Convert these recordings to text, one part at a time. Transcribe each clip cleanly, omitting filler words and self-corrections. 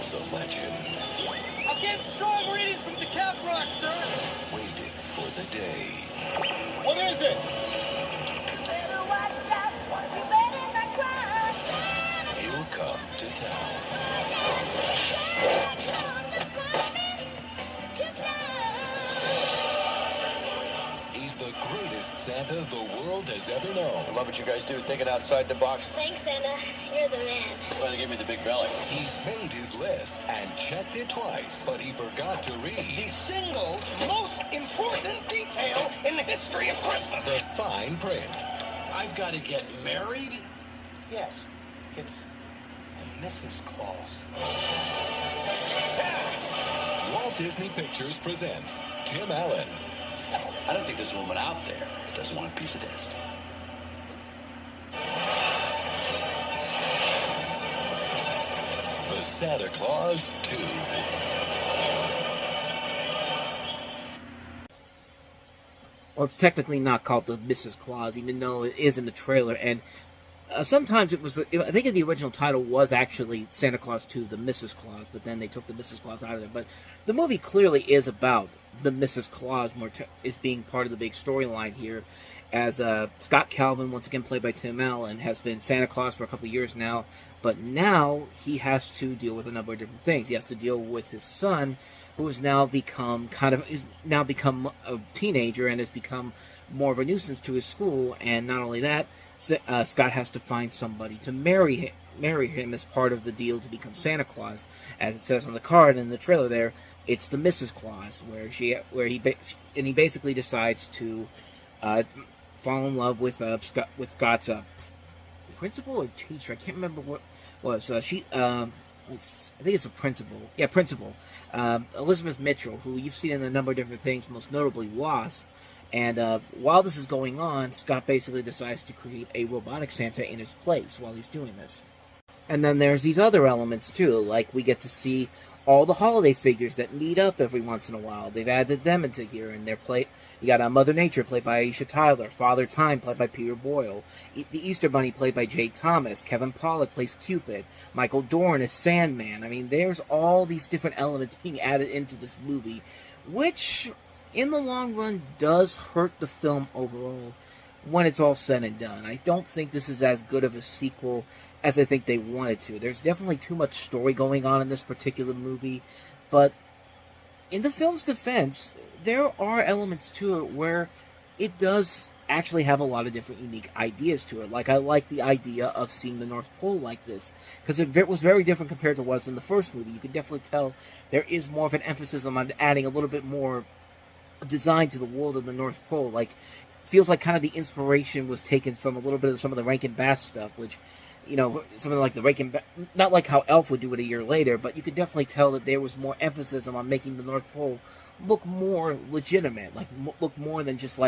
is a legend. I'm getting strong readings from the cap rock, sir. Waiting for the day. What is it? He'll come to town. He's the greatest Santa the world has ever known. I love what you guys do, thinking outside the box. Thanks, Santa. You're the man. Well, they gave me the big belly. He's made his list and checked it twice, but he forgot to read The single most important detail in the history of Christmas. the fine print. I've got to get married? Yes, it's Mrs. Claus. Walt Disney Pictures presents Tim Allen, I don't think there's a woman out there that doesn't want a piece of this. the Santa Claus 2. Well, it's technically not called the Mrs. Claus, even though it is in the trailer. And sometimes it was, I think the original title was actually Santa Claus 2, the Mrs. Claus, but then they took the Mrs. Claus out of it. But the movie clearly is about the Mrs. Claus, is being part of the big storyline here, as Scott Calvin, once again played by Tim Allen, has been Santa Claus for a couple of years now, but now he has to deal with a number of different things. He has to deal with his son, who has now become a teenager and has become more of a nuisance to his school. And not only that, Scott has to find somebody to marry him as part of the deal to become Santa Claus. As it says on the card in the trailer there, it's the Mrs. Claus, where he basically decides to fall in love with Scott's principal or teacher. I can't remember what was. I think it's a principal. Yeah, principal. Elizabeth Mitchell, who you've seen in a number of different things, most notably Wasp. And while this is going on, Scott basically decides to create a robotic Santa in his place while he's doing this. And then there's these other elements too, like we get to see all the holiday figures that meet up every once in a while. They've added them into here, and you got Mother Nature, played by Aisha Tyler, Father Time, played by Peter Boyle, the Easter Bunny, played by Jay Thomas, Kevin Pollak plays Cupid, Michael Dorn is Sandman. I mean, there's all these different elements being added into this movie, which, in the long run, does hurt the film overall when it's all said and done. I don't think this is as good of a sequel as I think they wanted to. There's definitely too much story going on in this particular movie, but in the film's defense, there are elements to it where it does actually have a lot of different unique ideas to it. Like, I like the idea of seeing the North Pole like this, because it was very different compared to what was in the first movie. You can definitely tell there is more of an emphasis on adding a little bit more design to the world of the North Pole. Like, feels like kind of the inspiration was taken from a little bit of some of the Rankin Bass stuff, which, you know, something like the Rankin Bass, not like how Elf would do it a year later, but you could definitely tell that there was more emphasis on making the North Pole look more legitimate, like look more than just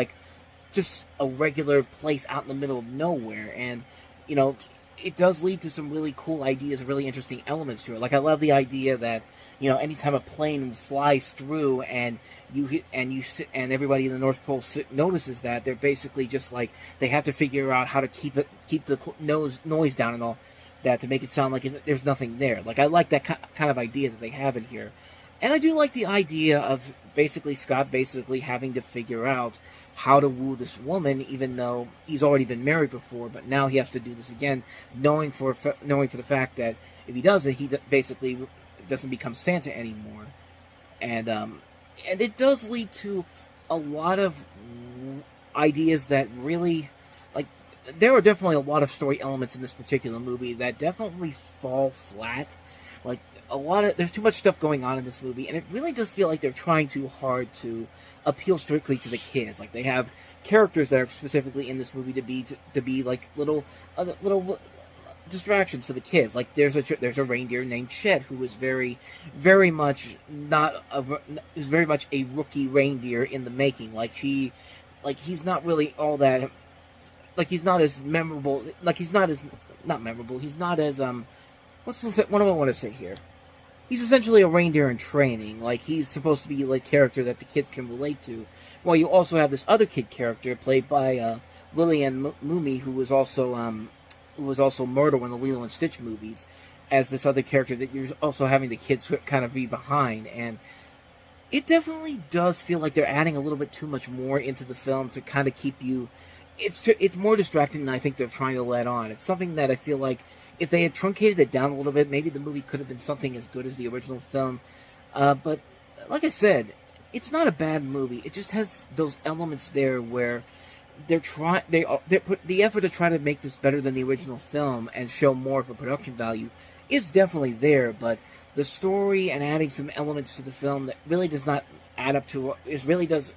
a regular place out in the middle of nowhere. And, you know, it does lead to some really cool ideas, really interesting elements to it. Like, I love the idea that, you know, anytime a plane flies through and everybody in the North Pole notices that, they're basically just like, they have to figure out how to keep the noise down and all that to make it sound like there's nothing there. Like, I like that kind of idea that they have in here. And I do like the idea of Scott having to figure out how to woo this woman, even though he's already been married before, but now he has to do this again, knowing for the fact that if he does it, he basically doesn't become Santa anymore. And it does lead to a lot of ideas that really, like, there are definitely a lot of story elements in this particular movie that definitely fall flat. Like, there's too much stuff going on in this movie, and it really does feel like they're trying too hard to appeal strictly to the kids. Like, they have characters that are specifically in this movie to be like little distractions for the kids. Like, there's a reindeer named Chet who is very much a rookie reindeer in the making. He's not really all that. Like, he's not as memorable. Like, he's not as not memorable. He's not as what do I want to say here? He's essentially a reindeer in training. Like, he's supposed to be like character that the kids can relate to. Well, you also have this other kid character played by Lillian Mooney, who was also Myrtle in the Lilo and Stitch movies. as this other character that you're also having the kids kind of be behind. And it definitely does feel like they're adding a little bit too much more into the film to kind of keep you... It's more distracting than I think they're trying to let on. It's something that I feel like if they had truncated it down a little bit, maybe the movie could have been something as good as the original film. But like I said, it's not a bad movie. It just has those elements there where they put the effort to try to make this better than the original film and show more of a production value is definitely there. But the story and adding some elements to the film that really does not add up to it really does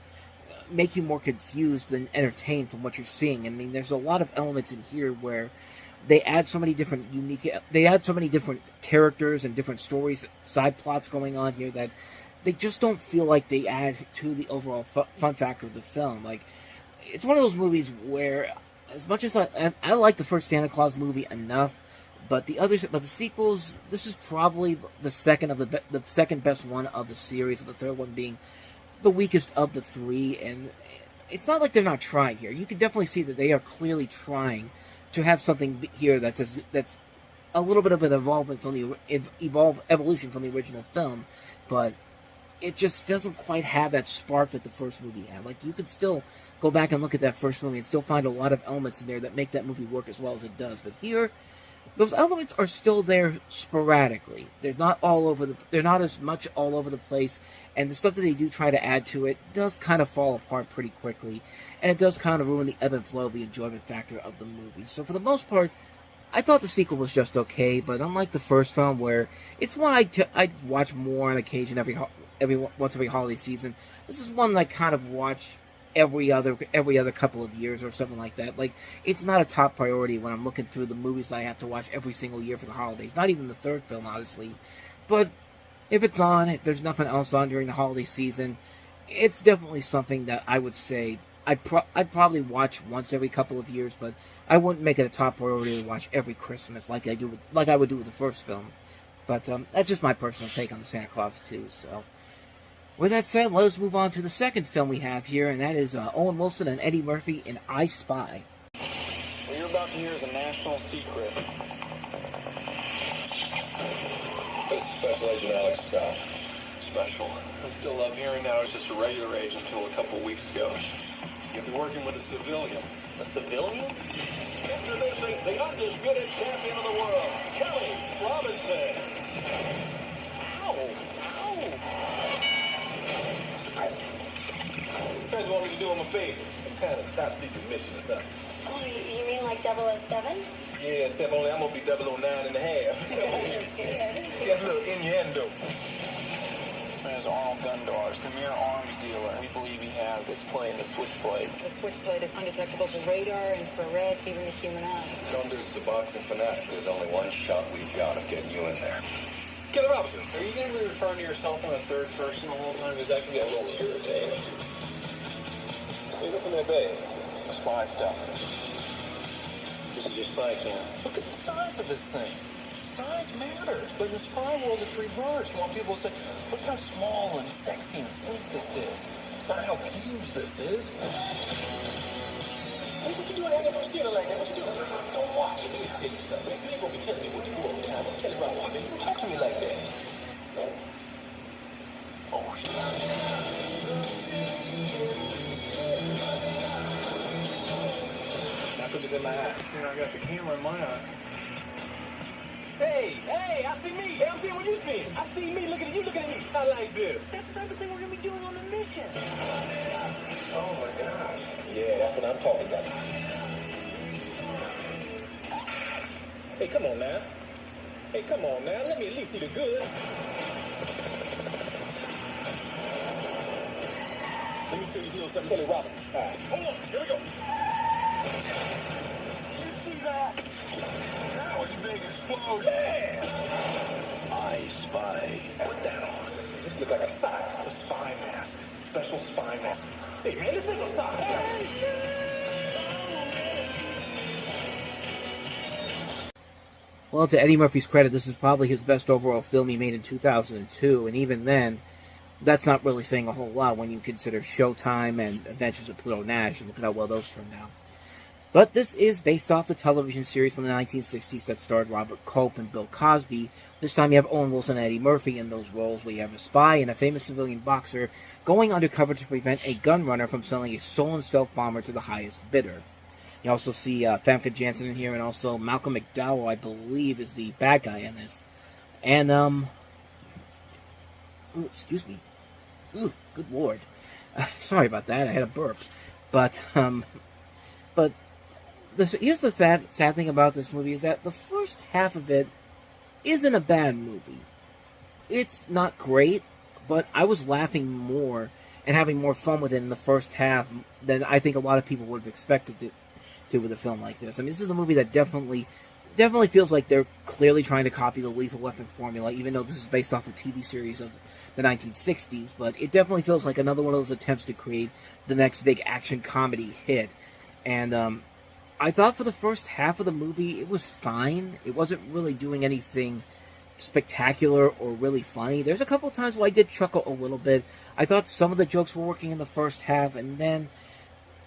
make you more confused than entertained from what you're seeing. I mean, there's a lot of elements in here where they add so many different characters and different stories, side plots going on here that they just don't feel like they add to the overall fun factor of the film. Like, it's one of those movies where, as much as I like the first Santa Claus movie enough, but the sequels, this is probably the second best one of the series, with the third one being the weakest of the three. And it's not like they're not trying here. You can definitely see that they are clearly trying to have something here that's a little bit of an evolution from the original film, but it just doesn't quite have that spark that the first movie had. Like, you could still go back and look at that first movie and still find a lot of elements in there that make that movie work as well as it does. But here, those elements are still there sporadically. They're not they're not as much all over the place, and the stuff that they do try to add to it does kind of fall apart pretty quickly, and it does kind of ruin the ebb and flow of the enjoyment factor of the movie. So for the most part, I thought the sequel was just okay, but unlike the first film, where it's one I'd watch more on occasion once every holiday season, this is one that I kind of watch every other couple of years or something like that. Like, it's not a top priority when I'm looking through the movies that I have to watch every single year for the holidays. Not even the third film, honestly. But if it's on, if there's nothing else on during the holiday season, it's definitely something that I would say I'd probably watch once every couple of years, but I wouldn't make it a top priority to watch every Christmas like I would do with the first film. But that's just my personal take on the Santa Claus 2. So, with that said, let us move on to the second film we have here, and that is Owen Wilson and Eddie Murphy in I Spy. What you're about to hear is a national secret. This is Special Agent Alex Scott. Special. I still love hearing that I was just a regular agent until a couple weeks ago. You'll be working with a civilian. A civilian? Introducing the undisputed champion of the world, Kelly Robinson. Ow! Ow! You guys want me to do him a favor? Some kind of top secret mission or something. Oh, you mean like 007? Yeah, except only I'm gonna be 009 and a half. That's a little innuendo. This man is Arnold Gundar, premier arms dealer. We believe he has its play in the Switchblade. The Switchblade is undetectable to radar, infrared, even the human eye. Thunder's the boxing fanatic. There's only one shot we've got of getting you in there. Kelly Robinson, are you going to be referring to yourself in the third person the whole time? Because that can get a little irritating. Hey, what's in that bag? Spy stuff. This is your spy cam. Look at the size of this thing. Size matters, but in the spy world, it's reversed. You want people to say, look how small and sexy and sleek this is. Not how huge this is. Hey, what you doing? I never seen it like that. What you doing? Don't watch. Let me tell you something. Man, you ain't gonna be telling me what to do all the time. I'm Kelly Robinson, man. You talk to me like that. Oh, shit. Now put this in my eye. You know, I got the camera in my eye. Hey, I see me. Hey, I'm seeing what you see. I see me. Look at you. Looking at me. I like this. That's the type of thing we're going to be doing on the mission. Oh my gosh. Yeah, that's what I'm talking about. Hey, come on now. Let me at least see the good. Let me show you something. Kelly Robinson. All right. Hold on. Here we go. You see that? That was a big explosion. Yeah. I Spy. Put that on. This looks like a sock. It's a spy mask. It's a special spy mask. Hey, man, this is a sock. Well, to Eddie Murphy's credit, this is probably his best overall film he made in 2002, and even then, that's not really saying a whole lot when you consider Showtime and Adventures of Pluto Nash, and look at how well those turned out. But this is based off the television series from the 1960s that starred Robert Culp and Bill Cosby. This time you have Owen Wilson and Eddie Murphy in those roles, where you have a spy and a famous civilian boxer going undercover to prevent a gun runner from selling a stolen stealth bomber to the highest bidder. You also see Famke Janssen in here, and also Malcolm McDowell, I believe, is the bad guy in this. And, ooh, excuse me. Ooh, good lord. Sorry about that, I had a burp. But here's the sad thing about this movie, is that the first half of it isn't a bad movie. It's not great, but I was laughing more and having more fun with it in the first half than I think a lot of people would have expected to with a film like this. I mean, this is a movie that definitely feels like they're clearly trying to copy the Lethal Weapon formula, even though this is based off a TV series of the 1960s, but it definitely feels like another one of those attempts to create the next big action comedy hit. And I thought for the first half of the movie, it was fine. It wasn't really doing anything spectacular or really funny. There's a couple of times where I did chuckle a little bit. I thought some of the jokes were working in the first half, and then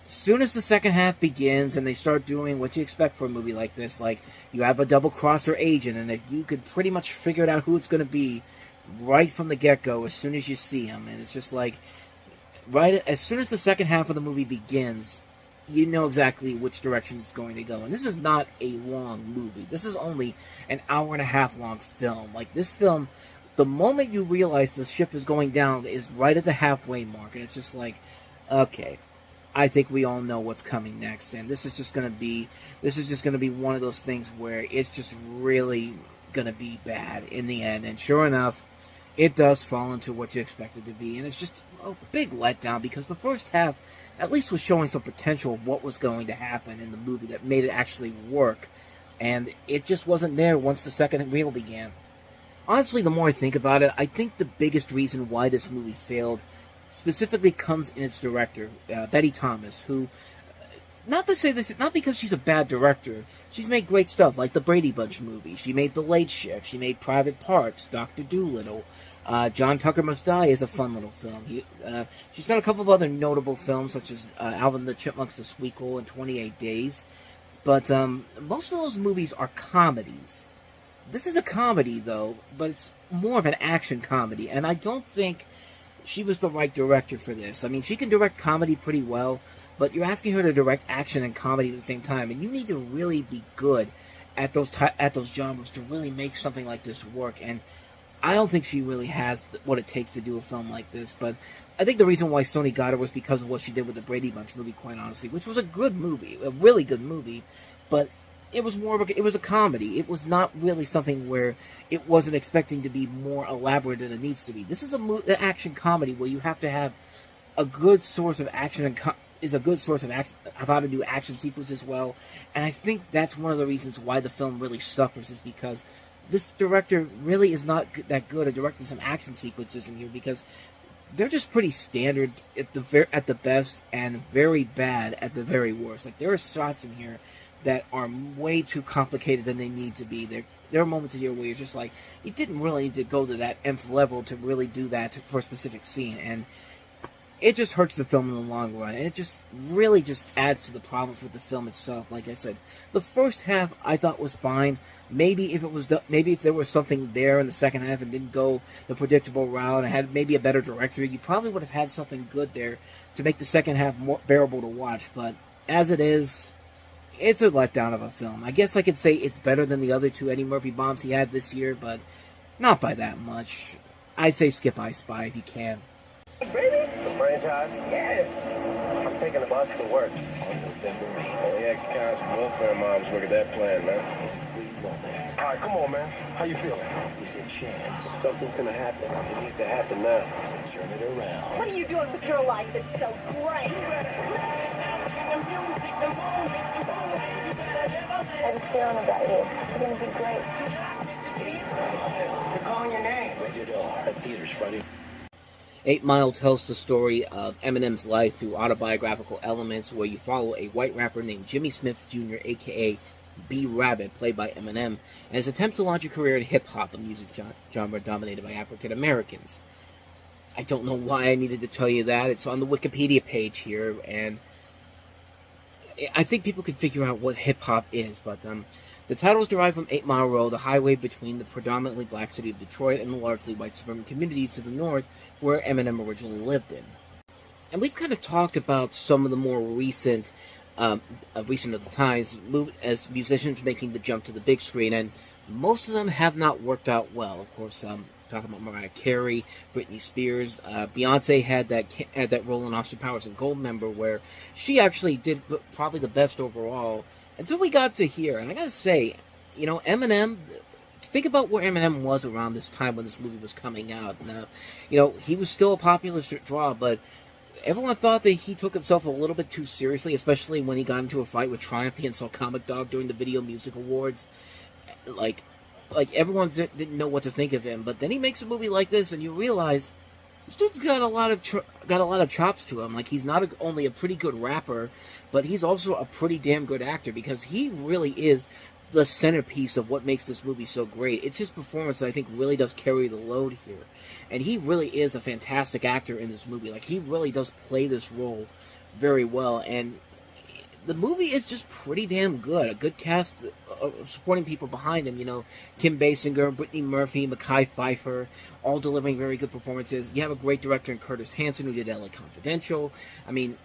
as soon as the second half begins and they start doing what you expect for a movie like this, like you have a double-crosser agent, and you could pretty much figure out who it's going to be right from the get-go as soon as you see him. And it's just like, right as soon as the second half of the movie begins, you know exactly which direction it's going to go. And this is not a long movie. This is only an hour-and-a-half long film. Like, this film, the moment you realize the ship is going down is right at the halfway mark. And it's just like, okay, I think we all know what's coming next. And this is just going to be one of those things where it's just really going to be bad in the end. And sure enough, it does fall into what you expect it to be. And it's just a big letdown, because the first half at least was showing some potential of what was going to happen in the movie that made it actually work. And it just wasn't there once the second reel began. Honestly, the more I think about it, I think the biggest reason why this movie failed specifically comes in its director, Betty Thomas, who, not to say this, not because she's a bad director, she's made great stuff, like the Brady Bunch movie, she made The Late Shift, she made Private Parts, Dr. Dolittle, John Tucker Must Die is a fun little film. She's done a couple of other notable films, such as Alvin the Chipmunks, The Squeakquel, and 28 Days, but most of those movies are comedies. This is a comedy, though, but it's more of an action comedy, and I don't think she was the right director for this. I mean, she can direct comedy pretty well, but you're asking her to direct action and comedy at the same time, and you need to really be good at those genres to really make something like this work. And I don't think she really has what it takes to do a film like this. But I think the reason why Sony got her was because of what she did with the Brady Bunch movie, quite honestly, which was a good movie, a really good movie, but it was more of it was a comedy. It was not really something where it wasn't expecting to be more elaborate than it needs to be. This is an action comedy where you have to have a good source of action and of how to do action sequences well. And I think that's one of the reasons why the film really suffers, is because this director really is not that good at directing some action sequences in here, because they're just pretty standard at the best and very bad at the very worst. Like, there are shots in here that are way too complicated than they need to be. There are moments in here where you're just like, you didn't really need to go to that nth level to really do that for a specific scene, and it just hurts the film in the long run. And it just really just adds to the problems with the film itself. Like I said, the first half I thought was fine. Maybe if there was something there in the second half and didn't go the predictable route and had maybe a better director, you probably would have had something good there to make the second half more bearable to watch. But as it is, it's a letdown of a film. I guess I could say it's better than the other two Eddie Murphy bombs he had this year, but not by that much. I'd say skip I Spy if you can. Baby? The franchise? Yeah. I'm taking a bus to work. Only ex-cons and welfare moms look at that plan, man. All right, come on, man. How you feeling? There's a chance. Something's gonna happen. It needs to happen now. Turn it around. What are you doing with your life that's so great? I have a feeling about you. You're going to be great. They're calling your name. Rated R. At theaters Friday. 8 Mile tells the story of Eminem's life through autobiographical elements, where you follow a white rapper named Jimmy Smith Jr., a.k.a. B. Rabbit, played by Eminem, and his attempts to launch a career in hip-hop, a music genre dominated by African Americans. I don't know why I needed to tell you that. It's on the Wikipedia page here, and I think people can figure out what hip-hop is, but the title is derived from 8 Mile Road, the highway between the predominantly black city of Detroit and the largely white suburban communities to the north where Eminem originally lived in. And we've kind of talked about some of the more recent of the times as musicians making the jump to the big screen, and most of them have not worked out well. Of course, talking about Mariah Carey, Britney Spears, Beyonce had that role in Austin Powers and Goldmember where she actually did probably the best overall until we got to here. And I gotta say, you know, Eminem, think about where Eminem was around this time when this movie was coming out. Now, you know, he was still a popular draw, but everyone thought that he took himself a little bit too seriously, especially when he got into a fight with Triumph the Insult Comic Dog during the Video Music Awards. Like everyone didn't know what to think of him, but then he makes a movie like this, and you realize this dude's got a lot of chops to him. Like, he's not only a pretty good rapper, but he's also a pretty damn good actor, because he really is the centerpiece of what makes this movie so great. It's his performance that I think really does carry the load here, and he really is a fantastic actor in this movie. Like, he really does play this role very well, and the movie is just pretty damn good. A good cast of supporting people behind him, you know, Kim Basinger, Brittany Murphy, Mekhi Phifer, all delivering very good performances. You have a great director in Curtis Hanson, who did LA Confidential. I mean,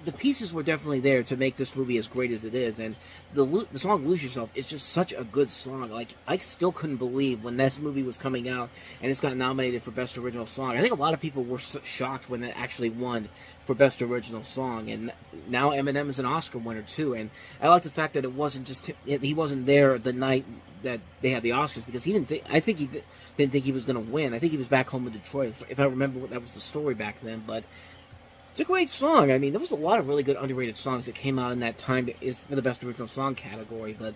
the pieces were definitely there to make this movie as great as it is, and the song Lose Yourself is just such a good song. Like, I still couldn't believe when this movie was coming out and it's got nominated for Best Original Song. I think a lot of people were shocked when it actually won for Best Original Song, and now Eminem is an Oscar winner too. And I like the fact that it wasn't just he wasn't there the night that they had the Oscars, because he didn't think he was going to win. I think he was back home in Detroit, if I remember. That was the story back then. But it's a great song. I mean, there was a lot of really good underrated songs that came out in that time is for the Best Original Song category, but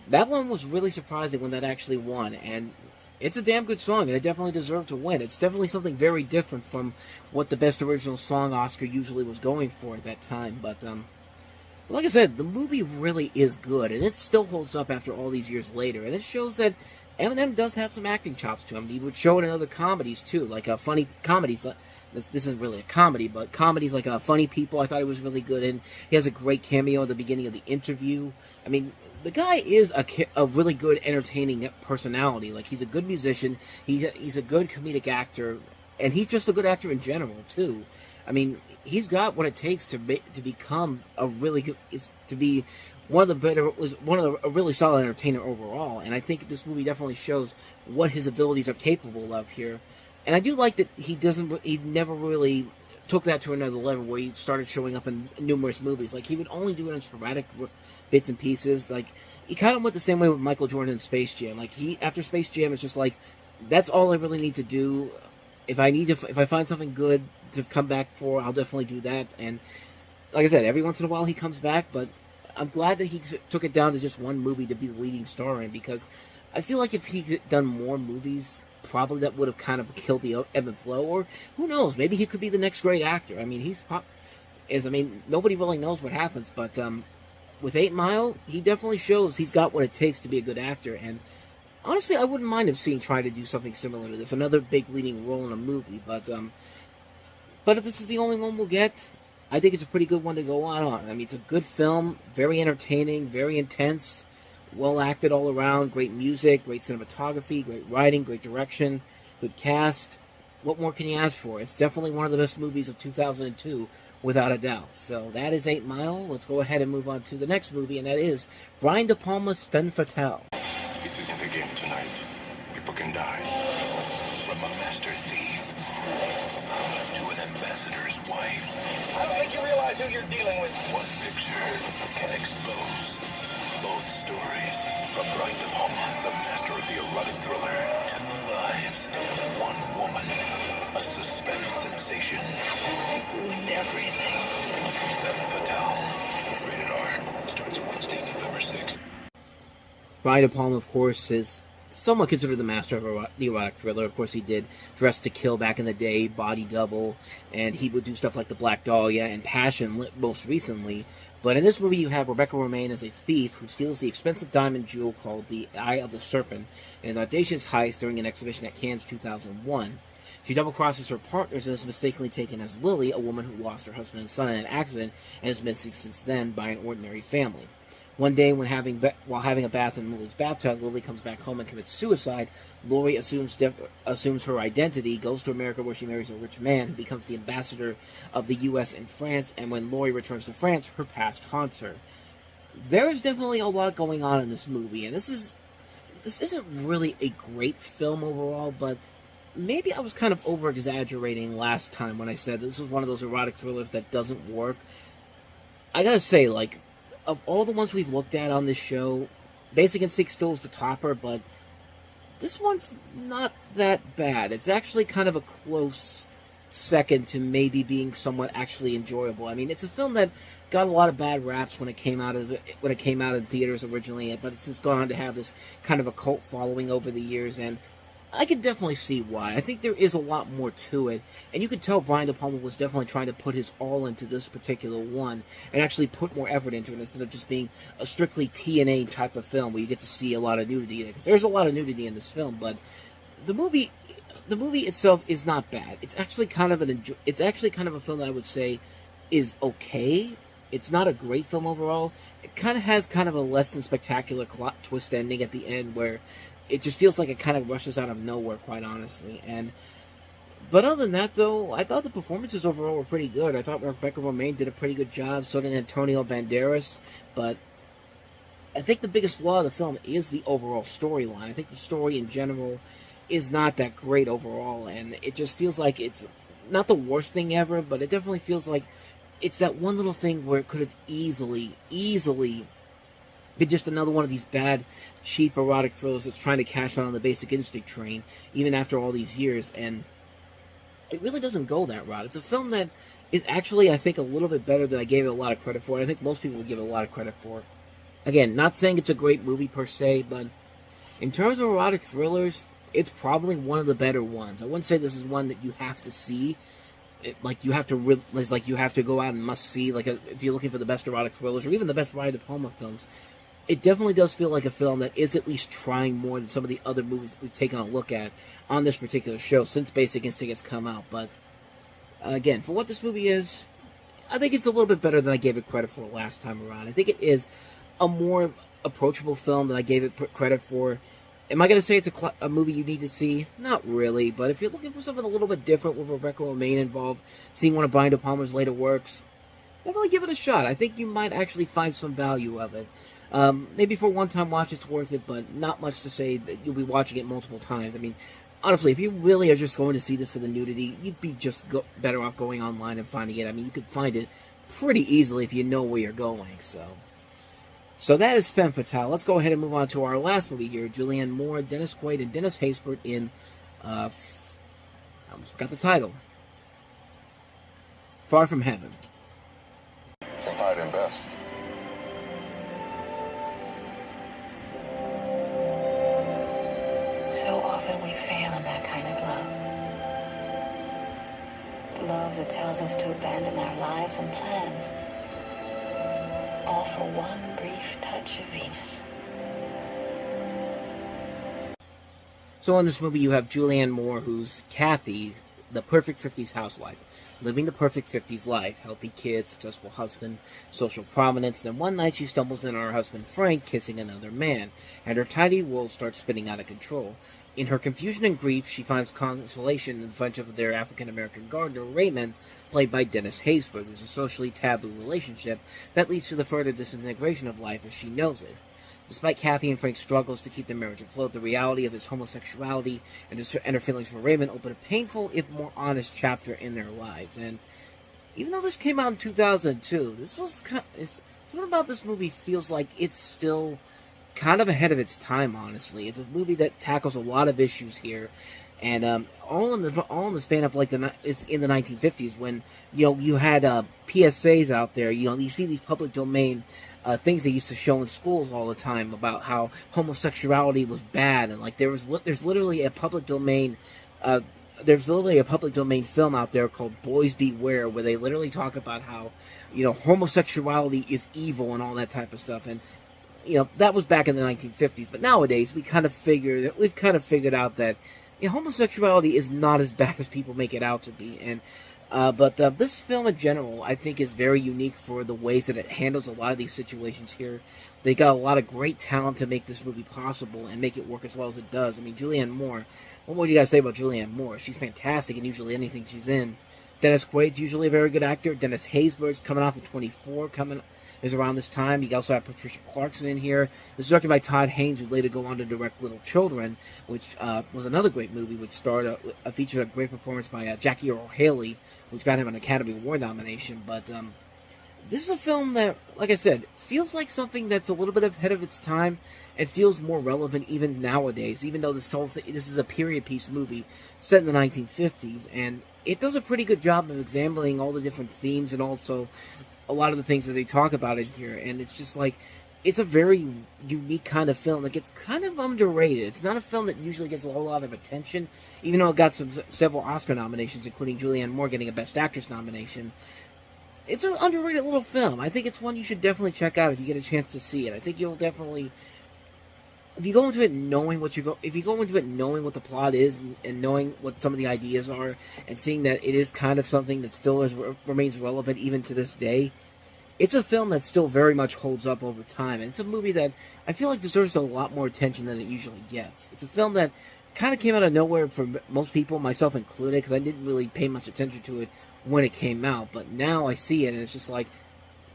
that one was really surprising when that actually won, and it's a damn good song, and it definitely deserved to win. It's definitely something very different from what the Best Original Song Oscar usually was going for at that time, but like I said, the movie really is good, and it still holds up after all these years later, and it shows that Eminem does have some acting chops to him. He would show it in other comedies, too, like funny comedies. This isn't really a comedy, but comedies like Funny People, I thought he was really good in. He has a great cameo at the beginning of The Interview. I mean, the guy is a really good, entertaining personality. Like, he's a good musician, he's a good comedic actor, and he's just a good actor in general, too. I mean, he's got what it takes to become a really good, to be a really solid entertainer overall, and I think this movie definitely shows what his abilities are capable of here. And I do like that he never really took that to another level where he started showing up in numerous movies. Like, he would only do it in sporadic bits and pieces. Like, he kind of went the same way with Michael Jordan in Space Jam. Like, after Space Jam, it's just like, that's all I really need to do. If I find something good to come back for, I'll definitely do that. And like I said, every once in a while he comes back, but I'm glad that he took it down to just one movie to be the leading star in, because I feel like if he'd done more movies, probably that would have kind of killed the ebb and flow, or who knows, maybe he could be the next great actor. I mean, nobody really knows what happens, but with 8 Mile, he definitely shows he's got what it takes to be a good actor, and honestly, I wouldn't mind him trying to do something similar to this, another big leading role in a movie, but if this is the only one we'll get, I think it's a pretty good one to go on. I mean, it's a good film, very entertaining, very intense, well acted all around, great music, great cinematography, great writing, great direction, good cast. What more can you ask for? It's definitely one of the best movies of 2002, without a doubt. So that is 8 Mile. Let's go ahead and move on to the next movie, and that is Brian De Palma's Femme Fatale. This isn't a game tonight. People can die. From a master thief to an ambassador's wife. I don't think you realize who you're dealing with. One picture can expose both stories. From Brian De Palma, the master of the erotic thriller. 2 lives, 1 woman. A suspense sensation. Ruined everything. Femme Fatale. Rated R. Starts Wednesday, November 6th. Brian De Palma, of course, is somewhat considered the master of the erotic thriller. Of course, he did Dress to Kill back in the day, Body Double, and he would do stuff like The Black Dahlia and Passion most recently. But in this movie, you have Rebecca Romijn as a thief who steals the expensive diamond jewel called the Eye of the Serpent in an audacious heist during an exhibition at Cannes 2001. She double-crosses her partners and is mistakenly taken as Lily, a woman who lost her husband and son in an accident and is missing since then by an ordinary family. One day, while having a bath in Lily's bathtub, Lily comes back home and commits suicide. Lori assumes her identity, goes to America where she marries a rich man who becomes the ambassador of the U.S. in France, and when Lori returns to France, her past haunts her. There is definitely a lot going on in this movie, and this isn't really a great film overall, but maybe I was kind of over-exaggerating last time when I said this was one of those erotic thrillers that doesn't work. I gotta say, like, of all the ones we've looked at on this show, Basic Instinct still is the topper, but this one's not that bad. It's actually kind of a close second to maybe being somewhat actually enjoyable. I mean, it's a film that got a lot of bad raps when it came out in theaters originally, but it's just gone on to have this kind of a cult following over the years, and I can definitely see why. I think there is a lot more to it, and you could tell Brian De Palma was definitely trying to put his all into this particular one, and actually put more effort into it instead of just being a strictly TNA type of film where you get to see a lot of nudity in it, because there's a lot of nudity in this film, but the movie itself is not bad. It's actually kind of a film that I would say is okay. It's not a great film overall. It kind of has kind of a less than spectacular plot twist ending at the end where it just feels like it kind of rushes out of nowhere, quite honestly. But other than that, though, I thought the performances overall were pretty good. I thought Rebecca Romijn did a pretty good job, so did Antonio Banderas. But I think the biggest flaw of the film is the overall storyline. I think the story in general is not that great overall, and it just feels like it's not the worst thing ever, but it definitely feels like it's that one little thing where it could have easily been just another one of these bad, cheap erotic thrillers that's trying to cash on the Basic Instinct train, even after all these years, and it really doesn't go that route. It's a film that is actually, I think, a little bit better than I gave it a lot of credit for. I think most people would give it a lot of credit for. Again, not saying it's a great movie per se, but in terms of erotic thrillers, it's probably one of the better ones. I wouldn't say this is one that you have to see. You have to go out and must see. If you're looking for the best erotic thrillers or even the best Brian De Palma films, it definitely does feel like a film that is at least trying more than some of the other movies that we've taken a look at on this particular show since Basic Instinct has come out. But again, for what this movie is, I think it's a little bit better than I gave it credit for last time around. I think it is a more approachable film than I gave it credit for. Am I going to say it's a movie you need to see? Not really, but if you're looking for something a little bit different with Rebecca Romijn involved, seeing one of Brian De Palma's later works, definitely give it a shot. I think you might actually find some value of it. Maybe for a one-time watch it's worth it, but not much to say that you'll be watching it multiple times. I mean, honestly, if you really are just going to see this for the nudity, you'd be just better off going online and finding it. I mean, you could find it pretty easily if you know where you're going, So that is Femme Fatale. Let's go ahead and move on to our last movie here. Julianne Moore, Dennis Quaid, and Dennis Haysbert in, I almost forgot the title. Far From Heaven. Confide in best. So often we fail in that kind of love. Love that tells us to abandon our lives and plans. All for one brief touch of Venus. So in this movie you have Julianne Moore, who's Kathy, the perfect 50s housewife, living the perfect 50s life, healthy kids, successful husband, social prominence. Then one night she stumbles on her husband Frank kissing another man, and her tiny world starts spinning out of control. In her confusion and grief, she finds consolation in the friendship of their African-American gardener, Raymond, played by Dennis Haysbert, who's a socially taboo relationship that leads to the further disintegration of life as she knows it. Despite Kathy and Frank's struggles to keep their marriage afloat, the reality of his homosexuality and her feelings for Raymond open a painful, if more honest, chapter in their lives. And even though this came out in 2002, something about this movie feels like it's still kind of ahead of its time, honestly. It's a movie that tackles a lot of issues here, and all in the span of in the 1950s, when you had PSAs out there. You see these public domain things they used to show in schools all the time about how homosexuality was bad, and there's literally a public domain. There's literally a public domain film out there called Boys Beware, where they literally talk about how homosexuality is evil and all that type of stuff. And that was back in the 1950s, but nowadays we've kind of figured out that homosexuality is not as bad as people make it out to be, and but this film in general, I think, is very unique for the ways that it handles a lot of these situations here. They got a lot of great talent to make this movie possible and make it work as well as it does. I mean, Julianne Moore, what more do you guys say about Julianne Moore? She's fantastic in usually anything she's in. Dennis Quaid's usually a very good actor. Dennis Haysbert's coming off of 24, is around this time. You also have Patricia Clarkson in here. This is directed by Todd Haynes, who later go on to direct Little Children, which was another great movie, which featured a great performance by Jackie Earle Haley, which got him an Academy Award nomination. But this is a film that, like I said, feels like something that's a little bit ahead of its time. It feels more relevant even nowadays, even though this is a period piece movie set in the 1950s, and it does a pretty good job of examining all the different themes and also a lot of the things that they talk about in here. And it's just like, it's a very unique kind of film that gets kind of underrated. It's not a film that usually gets a whole lot of attention, even though it got several Oscar nominations, including Julianne Moore getting a Best Actress nomination. It's an underrated little film. I think it's one you should definitely check out if you get a chance to see it. I think you'll definitely, if you go into it knowing what knowing what the plot is and knowing what some of the ideas are and seeing that it is kind of something that still remains relevant even to this day, it's a film that still very much holds up over time. And it's a movie that I feel like deserves a lot more attention than it usually gets. It's a film that kind of came out of nowhere for most people, myself included, because I didn't really pay much attention to it when it came out. But now I see it and it's just like,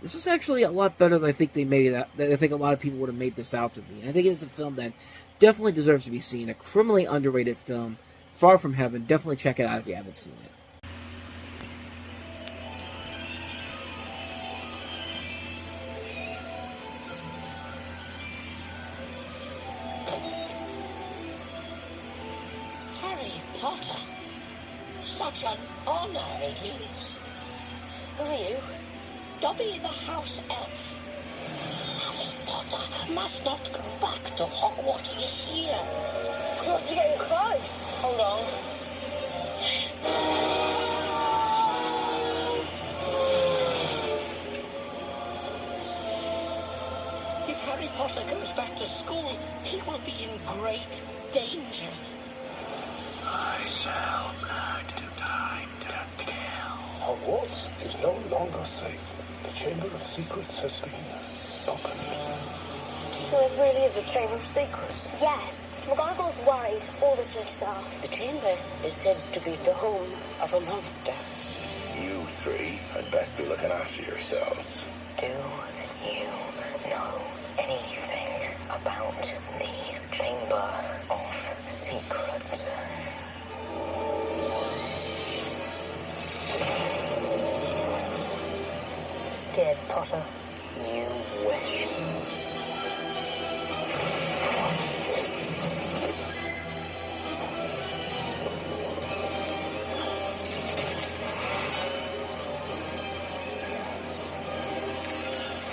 this was actually a lot better than I think they made it out. I think a lot of people would have made this out to be. And I think it's a film that definitely deserves to be seen. A criminally underrated film, Far From Heaven. Definitely check it out if you haven't seen it. Harry Potter. Such an honor it is. Who are you? Dobby the House Elf. Harry Potter must not go back to Hogwarts this year. You're getting close. Hold on. If Harry Potter goes back to school, he will be in great danger. I shall not time to kill. Hogwarts is no longer safe. The Chamber of Secrets has been opened. So it really is a Chamber of Secrets? Yes. McGonagall's worried all the teachers are. The chamber is said to be the home of a monster. You three had best be looking after yourselves. Do you know anything about the Chamber of Secrets? Scared, Potter. You wish.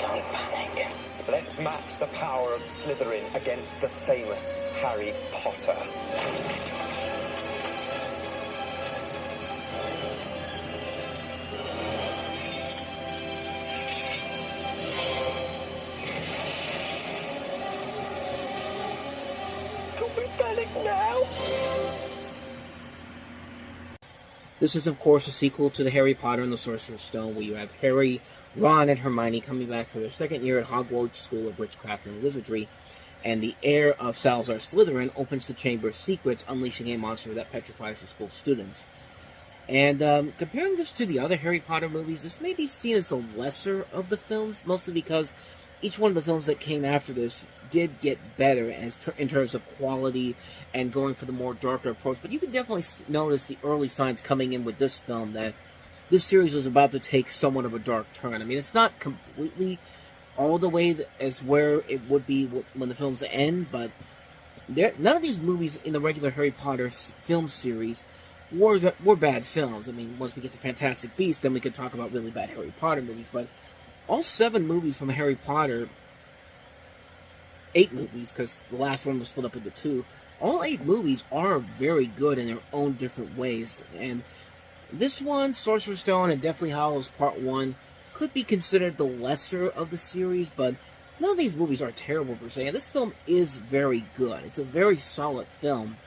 Don't panic. Let's match the power of Slytherin against the famous Harry Potter. This is, of course, a sequel to the Harry Potter and the Sorcerer's Stone, where you have Harry, Ron, and Hermione coming back for their second year at Hogwarts School of Witchcraft and Wizardry, and the heir of Salazar Slytherin opens the Chamber of Secrets, unleashing a monster that petrifies the school students. And comparing this to the other Harry Potter movies, this may be seen as the lesser of the films, mostly because each one of the films that came after this did get better in terms of quality and going for the more darker approach. But you can definitely notice the early signs coming in with this film that this series was about to take somewhat of a dark turn. I mean, it's not completely all the way as where it would be when the films end, but none of these movies in the regular Harry Potter film series were bad films. I mean, once we get to Fantastic Beasts, then we could talk about really bad Harry Potter movies, but all 7 movies from Harry Potter, 8 movies, because the last one was split up into 2, all 8 movies are very good in their own different ways. And this one, Sorcerer's Stone and Deathly Hallows Part 1, could be considered the lesser of the series, but none of these movies are terrible per se. And this film is very good. It's a very solid film.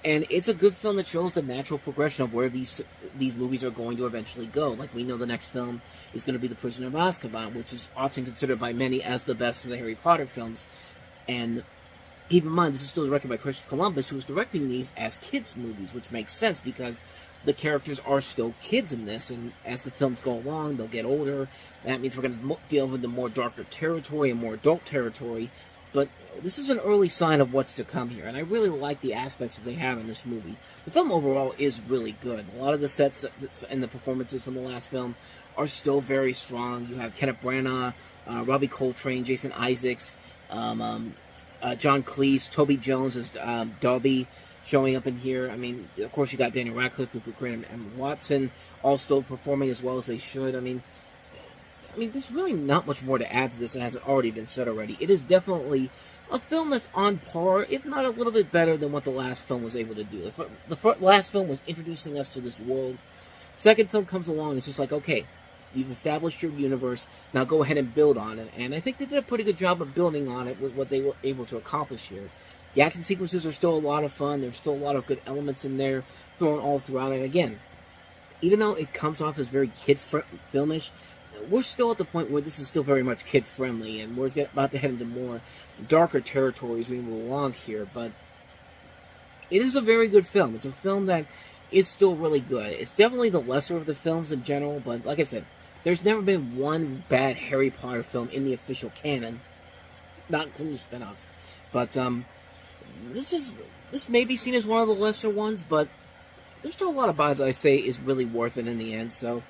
And it's a good film that shows the natural progression of where these movies are going to eventually go. Like, we know the next film is going to be The Prisoner of Azkaban, which is often considered by many as the best of the Harry Potter films. And keep in mind, this is still directed by Christopher Columbus, who is directing these as kids' movies, which makes sense because the characters are still kids in this, and as the films go along, they'll get older. That means we're going to delve into more darker territory and more adult territory. But this is an early sign of what's to come here, and I really like the aspects that they have in this movie. The film overall is really good. A lot of the sets and the performances from the last film are still very strong. You have Kenneth Branagh, Robbie Coltrane, Jason Isaacs, John Cleese, Toby Jones as Dobby showing up in here. I mean, of course, you got Daniel Radcliffe, Rupert Grint, and Emma Watson all still performing as well as they should. I mean, there's really not much more to add to this that hasn't already been said already. It is definitely a film that's on par, if not a little bit better than what the last film was able to do. The last film was introducing us to this world. Second film comes along, it's just like, okay, you've established your universe, now go ahead and build on it. And I think they did a pretty good job of building on it with what they were able to accomplish here. The action sequences are still a lot of fun. There's still a lot of good elements in there thrown all throughout. And again, even though it comes off as very kid-filmish, we're still at the point where this is still very much kid-friendly, and we're about to head into more darker territories we move along here, but it is a very good film. It's a film that is still really good. It's definitely the lesser of the films in general, but like I said, there's never been one bad Harry Potter film in the official canon, not including spin-offs. But this may be seen as one of the lesser ones, but there's still a lot about it that I say is really worth it in the end, so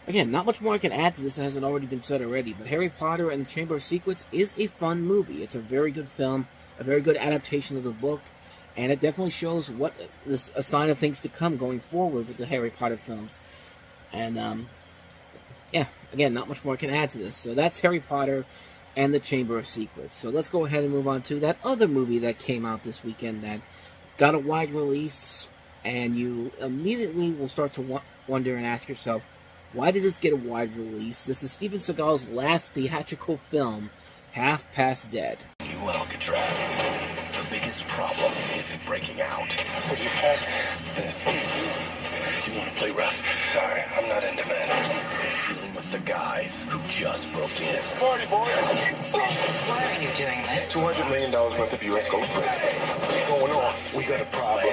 again, not much more I can add to this that hasn't already been said already, but Harry Potter and the Chamber of Secrets is a fun movie. It's a very good film, a very good adaptation of the book, and it definitely shows what a sign of things to come going forward with the Harry Potter films. And, yeah, again, not much more I can add to this. So that's Harry Potter and the Chamber of Secrets. So let's go ahead and move on to that other movie that came out this weekend that got a wide release, and you immediately will start to wonder and ask yourself, why did this get a wide release? This is Steven Seagal's last theatrical film, Half Past Dead. You Alcatraz. The biggest problem isn't breaking out. What do you have? This. You want to play rough? Sorry, I'm not into men. It's dealing with the guys who just broke in. It's party, boys. Why are you doing this? $200 million worth of U.S. gold plate. What's going on? We got a problem.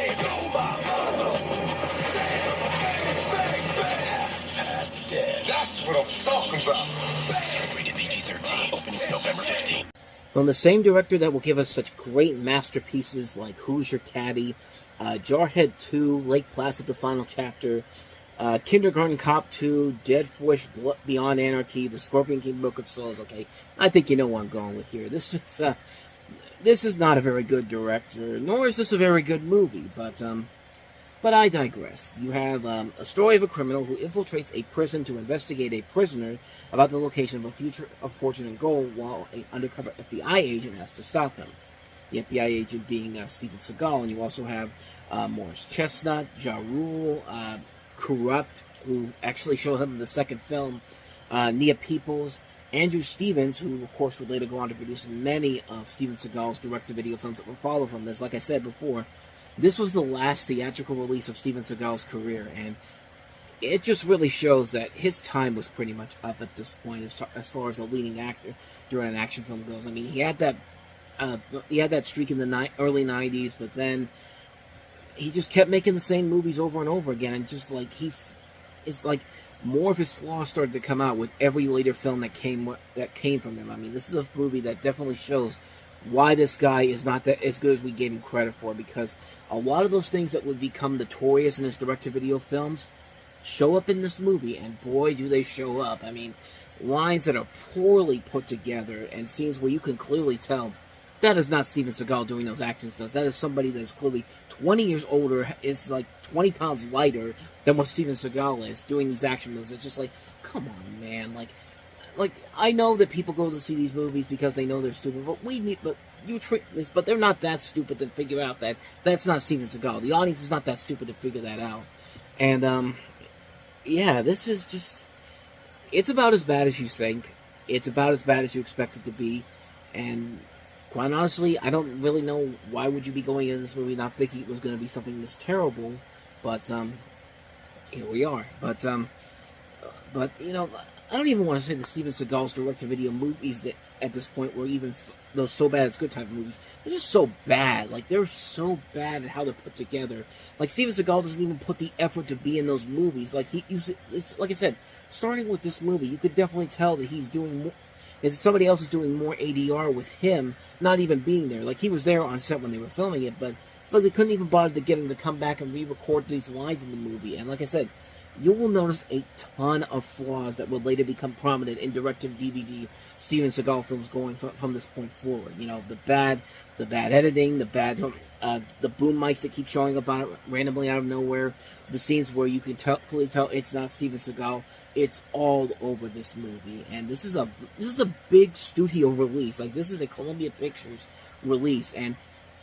Dead. That's what I'm talking about. Rated PG-13. Opens November 15th. From the same director that will give us such great masterpieces like Who's Your Caddy, Jarhead 2, Lake Placid, The Final Chapter, Kindergarten Cop 2, Dead Fish Beyond Anarchy, The Scorpion King Book of Souls. Okay, I think you know where I'm going with here. This is not a very good director, nor is this a very good movie, but I digress. You have a story of a criminal who infiltrates a prison to investigate a prisoner about the location of a future of fortune and gold, while an undercover FBI agent has to stop him. The FBI agent being Steven Seagal, and you also have Morris Chestnut, Ja Rule, Corrupt, who actually showed up in the second film, Nia Peoples, Andrew Stevens, who of course would later go on to produce many of Steven Seagal's direct-to-video films that will follow from this. Like I said before, this was the last theatrical release of Steven Seagal's career, and it just really shows that his time was pretty much up at this point as far as a leading actor during an action film goes. I mean, he had that streak in the early 90s, but then he just kept making the same movies over and over again, and just like more of his flaws started to come out with every later film that came from him. I mean, this is a movie that definitely shows why this guy is not that as good as we gave him credit for, because a lot of those things that would become notorious in his direct-to-video films show up in this movie, and boy, do they show up. I mean, lines that are poorly put together, and scenes where you can clearly tell that is not Steven Seagal doing those action stunts. That is somebody that's clearly 20 years older, is like 20 pounds lighter than what Steven Seagal is doing these action moves. It's just like, come on, man, like, I know that people go to see these movies because they know they're stupid, but they're not that stupid to figure out that that's not Steven Seagal. The audience is not that stupid to figure that out. And, yeah, this is just, it's about as bad as you think. It's about as bad as you expect it to be. And quite honestly, I don't really know why would you be going into this movie not thinking it was going to be something this terrible, but here we are. But you know, I don't even want to say that Steven Seagal's direct-to-video movies that at this point were even those so bad it's good type of movies. They're just so bad. Like, they're so bad at how they're put together. Like, Steven Seagal doesn't even put the effort to be in those movies. Like, it's like I said, starting with this movie, you could definitely tell that he's doing more. Somebody else is doing more ADR with him, not even being there. Like, he was there on set when they were filming it, but it's like they couldn't even bother to get him to come back and re-record these lines in the movie. And like I said, you will notice a ton of flaws that will later become prominent in direct-to-DVD Steven Seagal films going from this point forward. You know, the bad editing, the boom mics that keep showing up randomly out of nowhere, the scenes where you can clearly tell it's not Steven Seagal. It's all over this movie, and this is a big studio release. Like, this is a Columbia Pictures release, and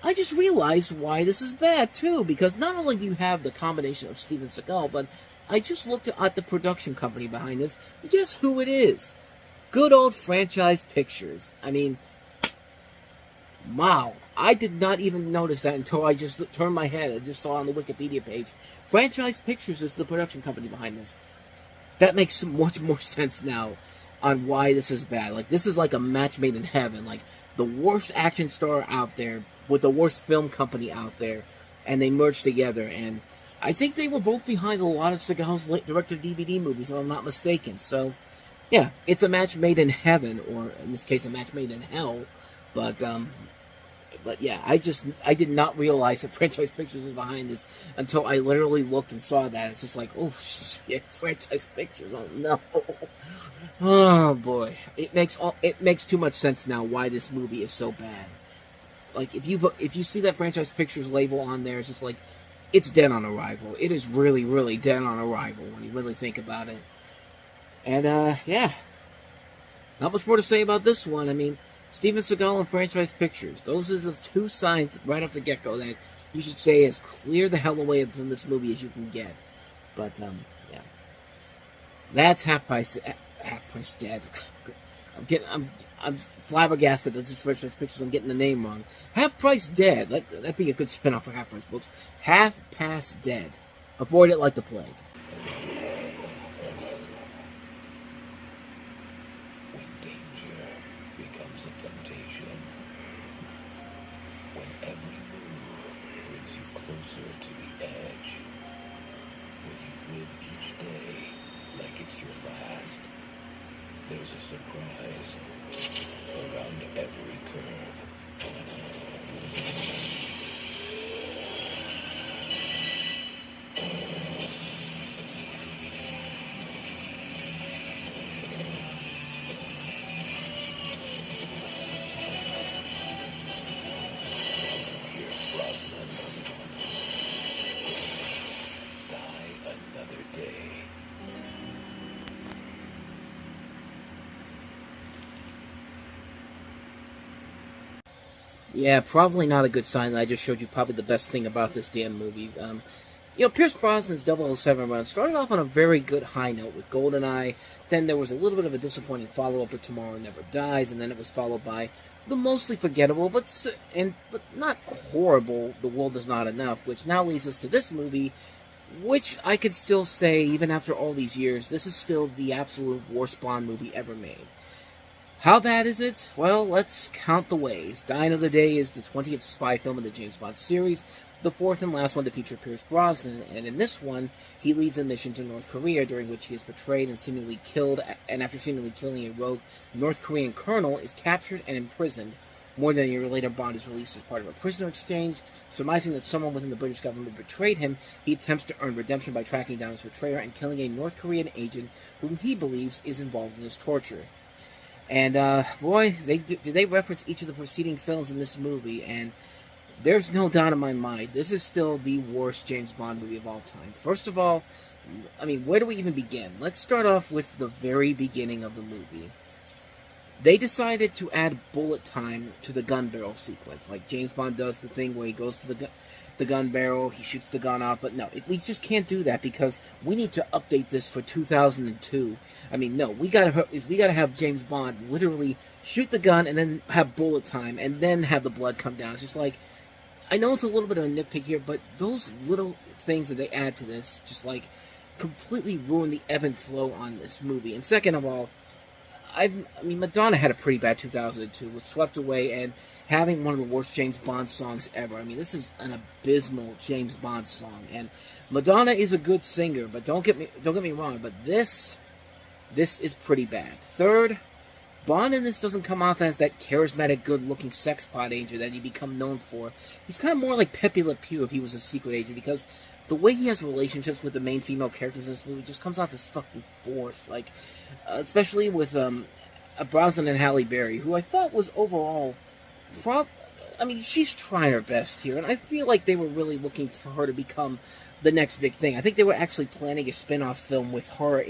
I just realized why this is bad too. Because not only do you have the combination of Steven Seagal, but I just looked at the production company behind this. Guess who it is? Good old Franchise Pictures. I mean, wow. I did not even notice that until I just turned my head and just saw on the Wikipedia page. Franchise Pictures is the production company behind this. That makes much more sense now on why this is bad. Like, this is like a match made in heaven. Like, the worst action star out there with the worst film company out there, and they merged together. And I think they were both behind a lot of Seagal's direct-to-DVD movies, if I'm not mistaken. So, yeah, it's a match made in heaven, or in this case, a match made in hell. But yeah, I did not realize that Franchise Pictures was behind this until I literally looked and saw that. It's just like, oh shit, Franchise Pictures, oh no. Oh boy. It makes too much sense now why this movie is so bad. Like, if you see that Franchise Pictures label on there, it's just like, it's dead on arrival. It is really, really dead on arrival when you really think about it. And yeah. Not much more to say about this one. I mean, Steven Seagal and Franchise Pictures. Those are the two signs right off the get-go that you should say as clear the hell away from this movie as you can get. But, yeah. That's Half Price Dead. I'm flabbergasted that this is Franchise Pictures. I'm getting the name wrong. Half Price Dead. That'd be a good spin-off for Half Price books. Half Past Dead. Avoid it like the plague. There's a surprise around every curve. Here's Brosnan. Die another day. Yeah, probably not a good sign that I just showed you probably the best thing about this damn movie. You know, Pierce Brosnan's 007 run started off on a very good high note with GoldenEye. Then there was a little bit of a disappointing follow-up with Tomorrow Never Dies, and then it was followed by the mostly forgettable, but not horrible, The World Is Not Enough, which now leads us to this movie, which I could still say, even after all these years, this is still the absolute worst Bond movie ever made. How bad is it? Well, let's count the ways. Die Another Day is the 20th spy film in the James Bond series, the fourth and last one to feature Pierce Brosnan, and in this one, he leads a mission to North Korea during which he is betrayed and seemingly killed, and after seemingly killing a rogue North Korean colonel, is captured and imprisoned. More than a year later, Bond is released as part of a prisoner exchange. Surmising that someone within the British government betrayed him, he attempts to earn redemption by tracking down his betrayer and killing a North Korean agent whom he believes is involved in his torture. And, boy, did they reference each of the preceding films in this movie, and there's no doubt in my mind, this is still the worst James Bond movie of all time. First of all, I mean, where do we even begin? Let's start off with the very beginning of the movie. They decided to add bullet time to the gun barrel sequence, like James Bond does the thing where he goes to the the gun barrel, he shoots the gun off, but no, we just can't do that because we need to update this for 2002. I mean, no, we gotta have James Bond literally shoot the gun and then have bullet time and then have the blood come down. It's just like, I know it's a little bit of a nitpick here, but those little things that they add to this just like completely ruin the ebb and flow on this movie. And second of all, I mean, Madonna had a pretty bad 2002 with Swept Away and having one of the worst James Bond songs ever. I mean, this is an abysmal James Bond song, and Madonna is a good singer, but don't get me wrong, but this is pretty bad. Third, Bond in this doesn't come off as that charismatic, good-looking sex pod agent that he become known for. He's kind of more like Pepe Le Pew if he was a secret agent, because the way he has relationships with the main female characters in this movie just comes off as fucking forced. Like, especially with Brosnan and Halle Berry, who I thought was overall, I mean, she's trying her best here, and I feel like they were really looking for her to become the next big thing. I think they were actually planning a spin-off film with her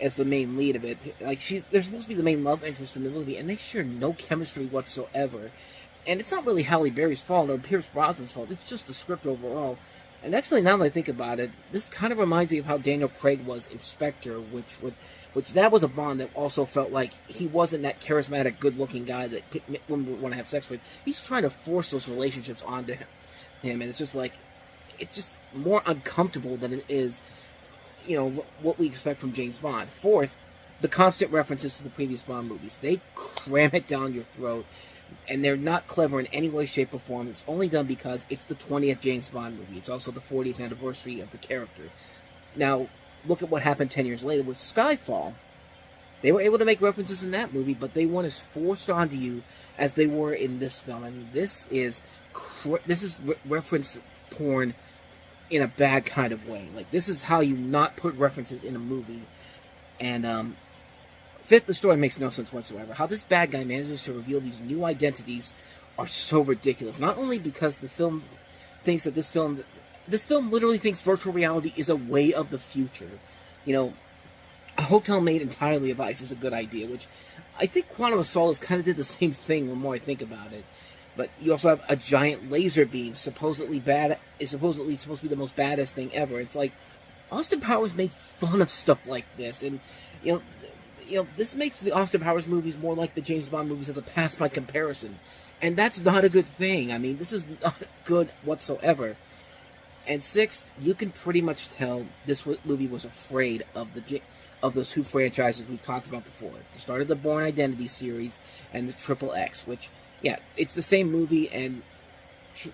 as the main lead of it. Like, they're supposed to be the main love interest in the movie, and they share no chemistry whatsoever. And it's not really Halle Berry's fault or Pierce Brosnan's fault, it's just the script overall. And actually, now that I think about it, this kind of reminds me of how Daniel Craig was in Spectre, which that was a Bond that also felt like he wasn't that charismatic, good-looking guy that women would want to have sex with. He's trying to force those relationships onto him, and it's just like, it's just more uncomfortable than it is, you know, what we expect from James Bond. Fourth, the constant references to the previous Bond movies. They cram it down your throat, and they're not clever in any way, shape, or form. It's only done because it's the 20th James Bond movie. It's also the 40th anniversary of the character. Now, look at what happened 10 years later with Skyfall. They were able to make references in that movie, but they weren't as forced onto you as they were in this film. I mean, this is reference porn in a bad kind of way. Like, this is how you not put references in a movie. And, fifth, the story makes no sense whatsoever. How this bad guy manages to reveal these new identities are so ridiculous. Not only because the film thinks that this film literally thinks virtual reality is a way of the future. You know, a hotel made entirely of ice is a good idea, which I think Quantum of Solace kind of did the same thing the more I think about it. But you also have a giant laser beam, supposedly supposed to be the most badass thing ever. It's like, Austin Powers made fun of stuff like this, and, you know, this makes the Austin Powers movies more like the James Bond movies of the past by comparison. And that's not a good thing. I mean, this is not good whatsoever. And sixth, you can pretty much tell this movie was afraid of those two franchises we talked about before. The start of the Bourne Identity series and the XXX, which, yeah, it's the same movie, and,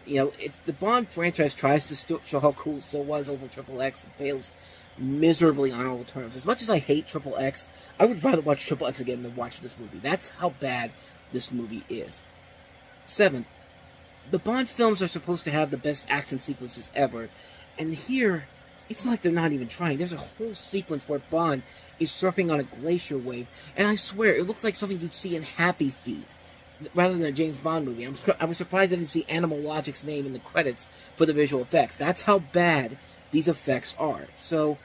you know, the Bond franchise tries to still show how cool it still was over XXX and fails miserably on all terms. As much as I hate XXX, I would rather watch XXX again than watch this movie. That's how bad this movie is. Seventh, the Bond films are supposed to have the best action sequences ever, and here, it's like they're not even trying. There's a whole sequence where Bond is surfing on a glacier wave, and I swear, it looks like something you'd see in Happy Feet, rather than a James Bond movie. I was surprised I didn't see Animal Logic's name in the credits for the visual effects. That's how bad these effects are. So,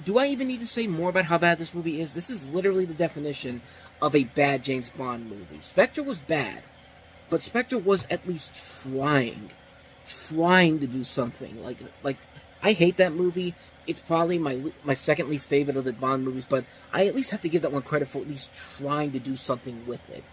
do I even need to say more about how bad this movie is? This is literally the definition of a bad James Bond movie. Spectre was bad, but Spectre was at least trying to do something. Like I hate that movie. It's probably my second least favorite of the Bond movies, but I at least have to give that one credit for at least trying to do something with it.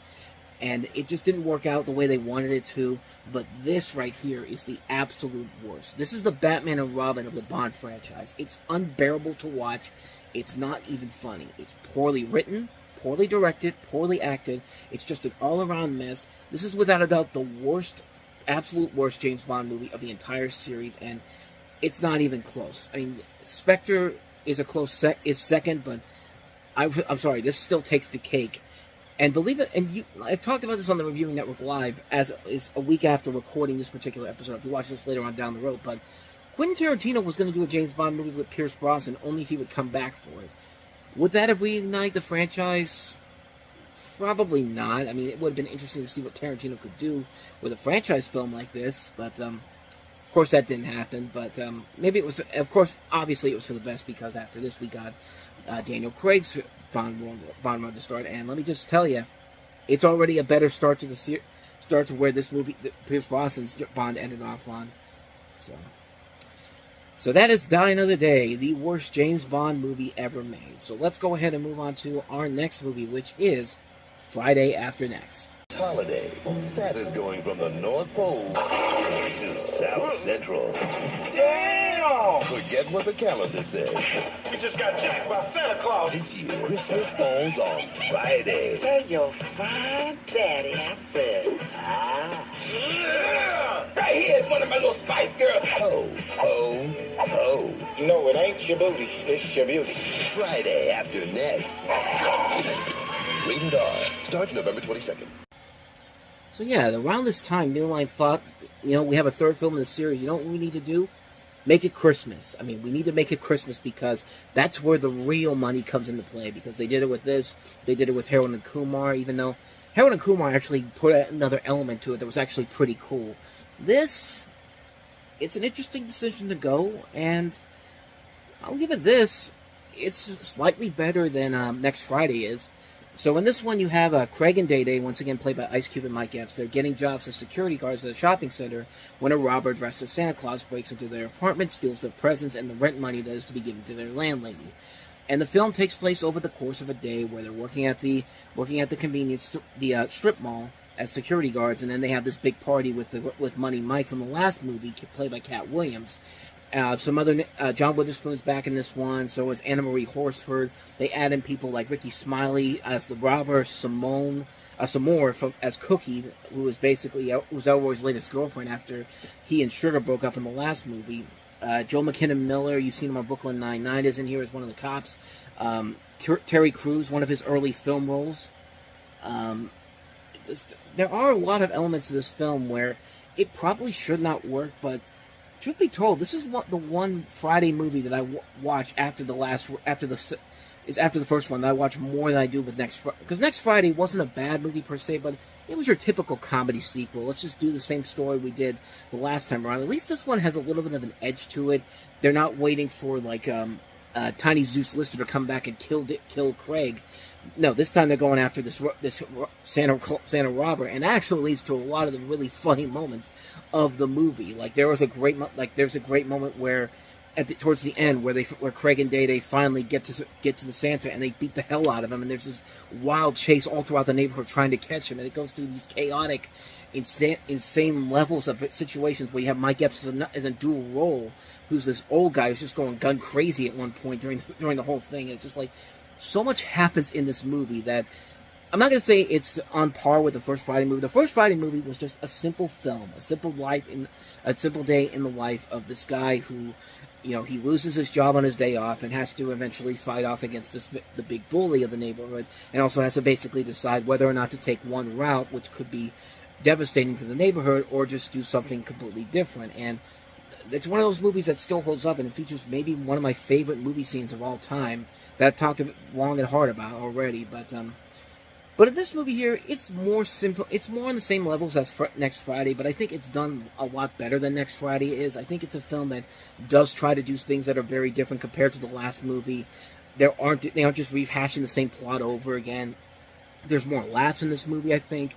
And it just didn't work out the way they wanted it to, but this right here is the absolute worst. This is the Batman and Robin of the Bond franchise. It's unbearable to watch. It's not even funny. It's poorly written, poorly directed, poorly acted. It's just an all-around mess. This is without a doubt the worst, absolute worst James Bond movie of the entire series, and it's not even close. I mean, Spectre is a close second, but I'm sorry, this still takes the cake. And believe it, and I've talked about this on the Reviewing Network Live, as is a week after recording this particular episode. If you watch this later on down the road, but Quentin Tarantino was going to do a James Bond movie with Pierce Brosnan only if he would come back for it. Would that have reignited the franchise? Probably not. I mean, it would have been interesting to see what Tarantino could do with a franchise film like this, but of course that didn't happen. But maybe it was, of course, obviously it was for the best, because after this we got Daniel Craig's Bond Run to start, and let me just tell you, it's already a better start to where this movie, Pierce Brosnan's Bond, ended off on. So that is Die Another Day, the worst James Bond movie ever made. So let's go ahead and move on to our next movie, which is Friday After Next. Holiday. Santa's going from the North Pole to South Central. Damn! Forget what the calendar says. We just got jacked by Santa Claus. This year, Christmas falls on Friday. Tell your fine daddy I said, Yeah! Right here is one of my little Spice Girls. Ho, ho, ho. No, it ain't your booty. It's your beauty. Friday After Next. Rated R. Starts November 22nd. So yeah, around this time, New Line thought, we have a third film in the series. You know what we need to do? Make it Christmas. I mean, we need to make it Christmas because that's where the real money comes into play. Because they did it with this, they did it with Harold and Kumar, even though Harold and Kumar actually put another element to it that was actually pretty cool. This, it's an interesting decision to go, and I'll give it this. It's slightly better than Next Friday is. So in this one, you have Craig and Day Day, once again played by Ice Cube and Mike Epps. They're getting jobs as security guards at a shopping center when a robber dressed as Santa Claus breaks into their apartment, steals their presents, and the rent money that is to be given to their landlady. And the film takes place over the course of a day where they're working at the convenience, the strip mall as security guards, and then they have this big party with Money Mike from the last movie, played by Cat Williams. Some other John Witherspoon's back in this one. So is Anna Marie Horsford. They add in people like Ricky Smiley as the robber, Samore as Cookie, who was basically was Elroy's latest girlfriend after he and Sugar broke up in the last movie. Joel McKinnon Miller, you've seen him on Brooklyn Nine-Nine, is in here as one of the cops. Terry Crews, one of his early film roles. There are a lot of elements to this film where it probably should not work, but truth be told, this is the one Friday movie that I watch after the first one that I watch more than I do with Next Friday. Because Next Friday wasn't a bad movie per se, but it was your typical comedy sequel. Let's just do the same story we did the last time around. At least this one has a little bit of an edge to it. They're not waiting for Tiny Zeus Lister to come back and kill Craig. No, this time they're going after this Santa robber, and actually leads to a lot of the really funny moments of the movie. Like there's a great moment where towards the end where Craig and Day Day finally get to the Santa and they beat the hell out of him, and there's this wild chase all throughout the neighborhood trying to catch him, and it goes through these chaotic, insane levels of situations where you have Mike Epps as a dual role, who's this old guy who's just going gun crazy at one point during the whole thing, and it's just like so much happens in this movie that I'm not going to say it's on par with the first Friday movie. The first Friday movie was just a simple film, a simple day in the life of this guy who, he loses his job on his day off and has to eventually fight off against the big bully of the neighborhood, and also has to basically decide whether or not to take one route, which could be devastating for the neighborhood, or just do something completely different. And it's one of those movies that still holds up, and it features maybe one of my favorite movie scenes of all time that I've talked long and hard about already. But in this movie here, it's more simple. It's more on the same levels as Next Friday, but I think it's done a lot better than Next Friday is. I think it's a film that does try to do things that are very different compared to the last movie. They aren't just rehashing the same plot over again. There's more laughs in this movie, I think.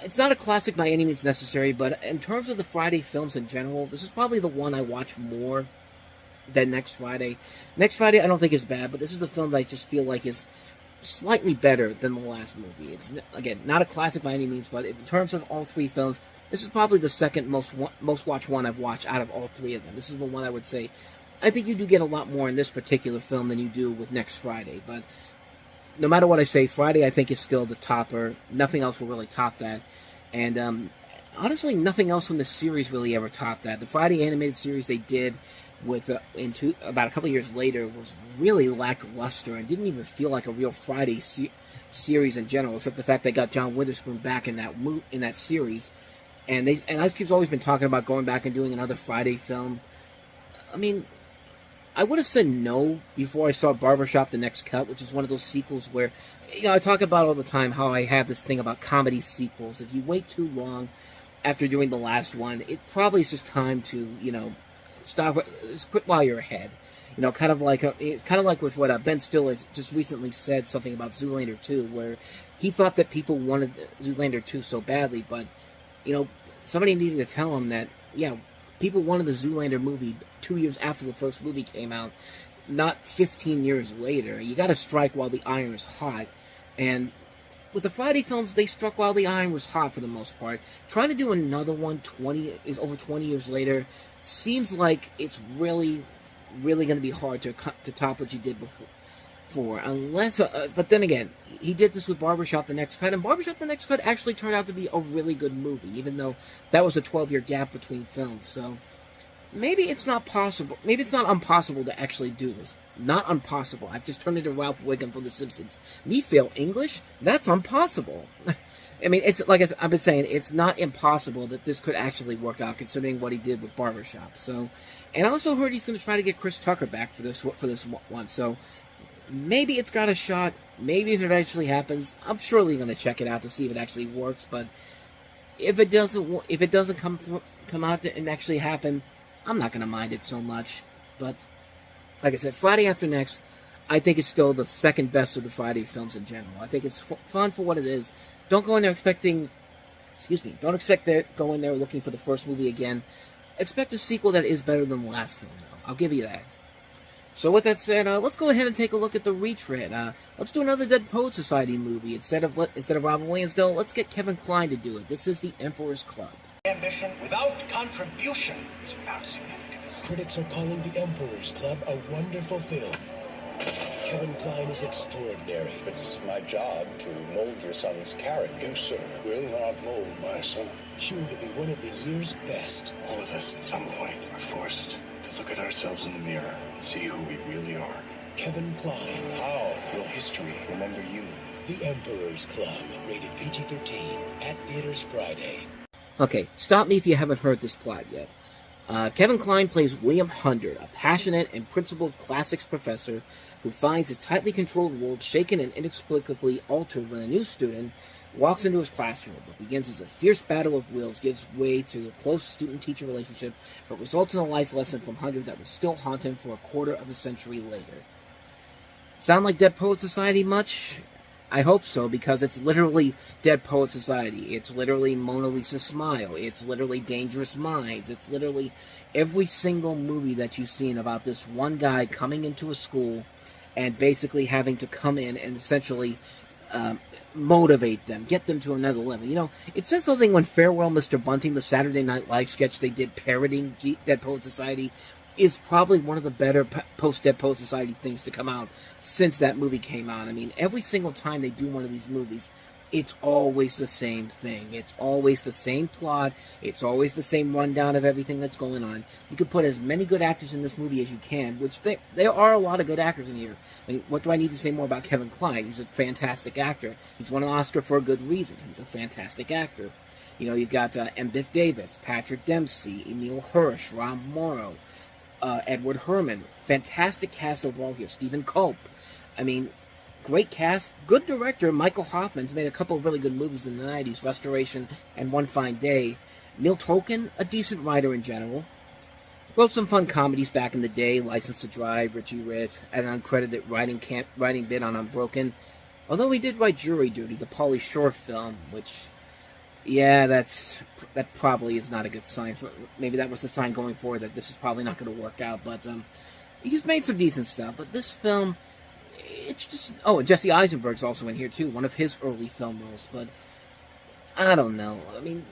It's not a classic by any means necessary, but in terms of the Friday films in general, this is probably the one I watch more than Next Friday. Next Friday I don't think is bad, but this is the film that I just feel like is slightly better than the last movie. It's, again, not a classic by any means, but in terms of all three films, this is probably the second most watched one I've watched out of all three of them. This is the one I would say, I think you do get a lot more in this particular film than you do with Next Friday, but no matter what I say, Friday I think is still the topper. Nothing else will really top that. And honestly, nothing else from the series really ever topped that. The Friday animated series they did with about a couple years later was really lackluster and didn't even feel like a real Friday series in general, except the fact they got John Witherspoon back in that series. And Ice Cube's always been talking about going back and doing another Friday film. I mean, I would have said no before I saw Barbershop The Next Cut, which is one of those sequels where, I talk about all the time how I have this thing about comedy sequels. If you wait too long after doing the last one, it probably is just time to, stop, quit while you're ahead. Kind of like with what Ben Stiller just recently said something about Zoolander 2, where he thought that people wanted Zoolander 2 so badly, but, somebody needed to tell him that, people wanted the Zoolander movie 2 years after the first movie came out, not 15 years later. You got to strike while the iron is hot, and with the Friday films, they struck while the iron was hot for the most part. Trying to do another one over 20 years later seems like it's really going to be hard to top what you did before. Unless, but then again, he did this with Barbershop: The Next Cut, and Barbershop: The Next Cut actually turned out to be a really good movie, even though that was a 12-year gap between films. So maybe it's not possible. Maybe it's not impossible to actually do this. Not impossible. I've just turned into Ralph Wiggum from The Simpsons. Me fail English? That's impossible. I mean, it's like I've been saying, it's not impossible that this could actually work out, considering what he did with Barbershop. So, and I also heard he's going to try to get Chris Tucker back for this one. So maybe it's got a shot. Maybe if it actually happens, I'm surely going to check it out to see if it actually works. But if it doesn't come out and actually happen, I'm not going to mind it so much. But like I said, Friday After Next, I think it's still the second best of the Friday films in general. I think it's fun for what it is. Don't go in there don't expect to go in there looking for the first movie again. Expect a sequel that is better than the last film, though. I'll give you that. So with that said, let's go ahead and take a look at the retread. Let's do another Dead Poet Society movie. Instead of Robin Williams, though, let's get Kevin Kline to do it. This is The Emperor's Club. Ambition without contribution is without significance. Critics are calling The Emperor's Club a wonderful film. Kevin Kline is extraordinary. It's my job to mold your son's character. You, sir, will not mold my son. Sure to be one of the year's best. All of us, at some point, are forced to look at ourselves in the mirror and see who we really are. Kevin Kline. How will history remember you? The Emperor's Club, rated PG-13, at theaters Friday. Okay, stop me if you haven't heard this plot yet. Kevin Kline plays William Hundred, a passionate and principled classics professor who finds his tightly controlled world shaken and inexplicably altered when a new student walks into his classroom. What begins as a fierce battle of wills gives way to a close student-teacher relationship, but results in a life lesson from Hundred that will still haunt him for a quarter of a century later. Sound like Dead Poet Society much? I hope so, because it's literally Dead Poet Society. It's literally Mona Lisa Smile. It's literally Dangerous Minds. It's literally every single movie that you've seen about this one guy coming into a school and basically having to come in and essentially motivate them, get them to another level. You know, it says something when Farewell Mr. Bunting, the Saturday Night Live sketch they did parodying Dead Poet Society, is probably one of the better post-Dead Poet Society things to come out since that movie came out. I mean, every single time they do one of these movies, it's always the same thing. It's always the same plot. It's always the same rundown of everything that's going on. You could put as many good actors in this movie as you can, which there are a lot of good actors in here. I mean, what do I need to say more about Kevin Kline? He's a fantastic actor. He's won an Oscar for a good reason. He's a fantastic actor. You know, you've got M. Biff Davis, Patrick Dempsey, Emil Hirsch, Ron Morrow, Edward Herrmann. Fantastic cast overall here. Stephen Culp. I mean, great cast. Good director. Michael Hoffman's made a couple of really good movies in the 90s. Restoration and One Fine Day. Neil Tolkien, a decent writer in general. Wrote some fun comedies back in the day. License to Drive, Richie Rich, and an uncredited writing bit on Unbroken. Although he did write Jury Duty, the Pauly Shore film, which... yeah, that probably is not a good sign. Maybe that was the sign going forward that this is probably not going to work out. But he's made some decent stuff. But this film, it's just... oh, and Jesse Eisenberg's also in here, too. One of his early film roles. But I don't know. I mean,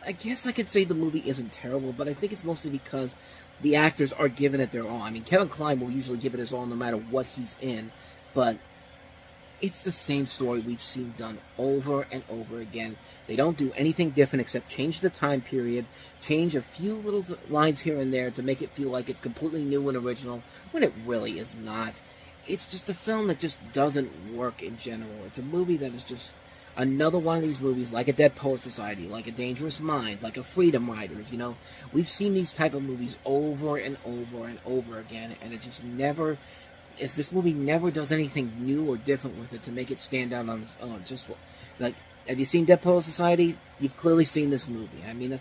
I guess I could say the movie isn't terrible, but I think it's mostly because the actors are giving it their all. I mean, Kevin Kline will usually give it his all no matter what he's in. But it's the same story we've seen done over and over again. They don't do anything different except change the time period, change a few little lines here and there to make it feel like it's completely new and original, when it really is not. It's just a film that just doesn't work in general. It's a movie that is just another one of these movies, like a Dead Poet Society, like a Dangerous Minds, like a Freedom Riders, you know. We've seen these type of movies over and over and over again, and it just never... this movie never does anything new or different with it to make it stand out on its own. It's just like, have you seen Dead Poet Society? You've clearly seen this movie. I mean,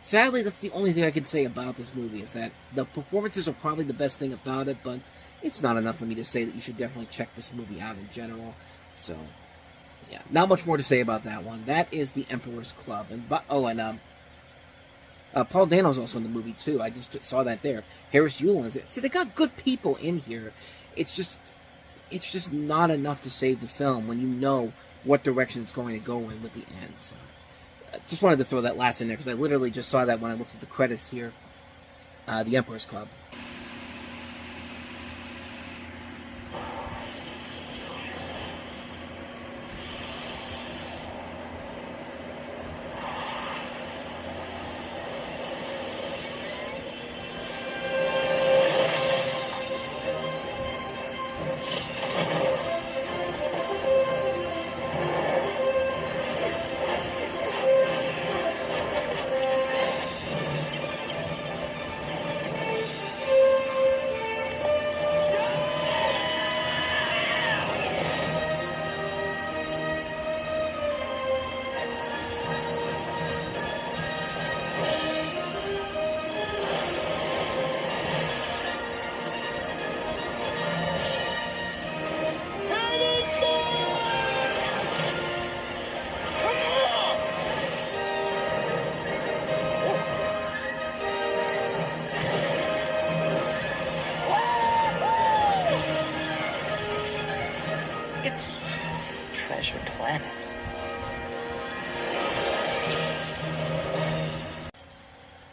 sadly, that's the only thing I can say about this movie, is that the performances are probably the best thing about it, but it's not enough for me to say that you should definitely check this movie out in general. So, yeah, not much more to say about that one. That is The Emperor's Club. And Paul Dano's also in the movie too. I just saw that there. Harris Yulin's it. So they got good people in here. It's just not enough to save the film when you know what direction it's going to go in with the end. So, just wanted to throw that last in there because I literally just saw that when I looked at the credits here. The Emperor's Club.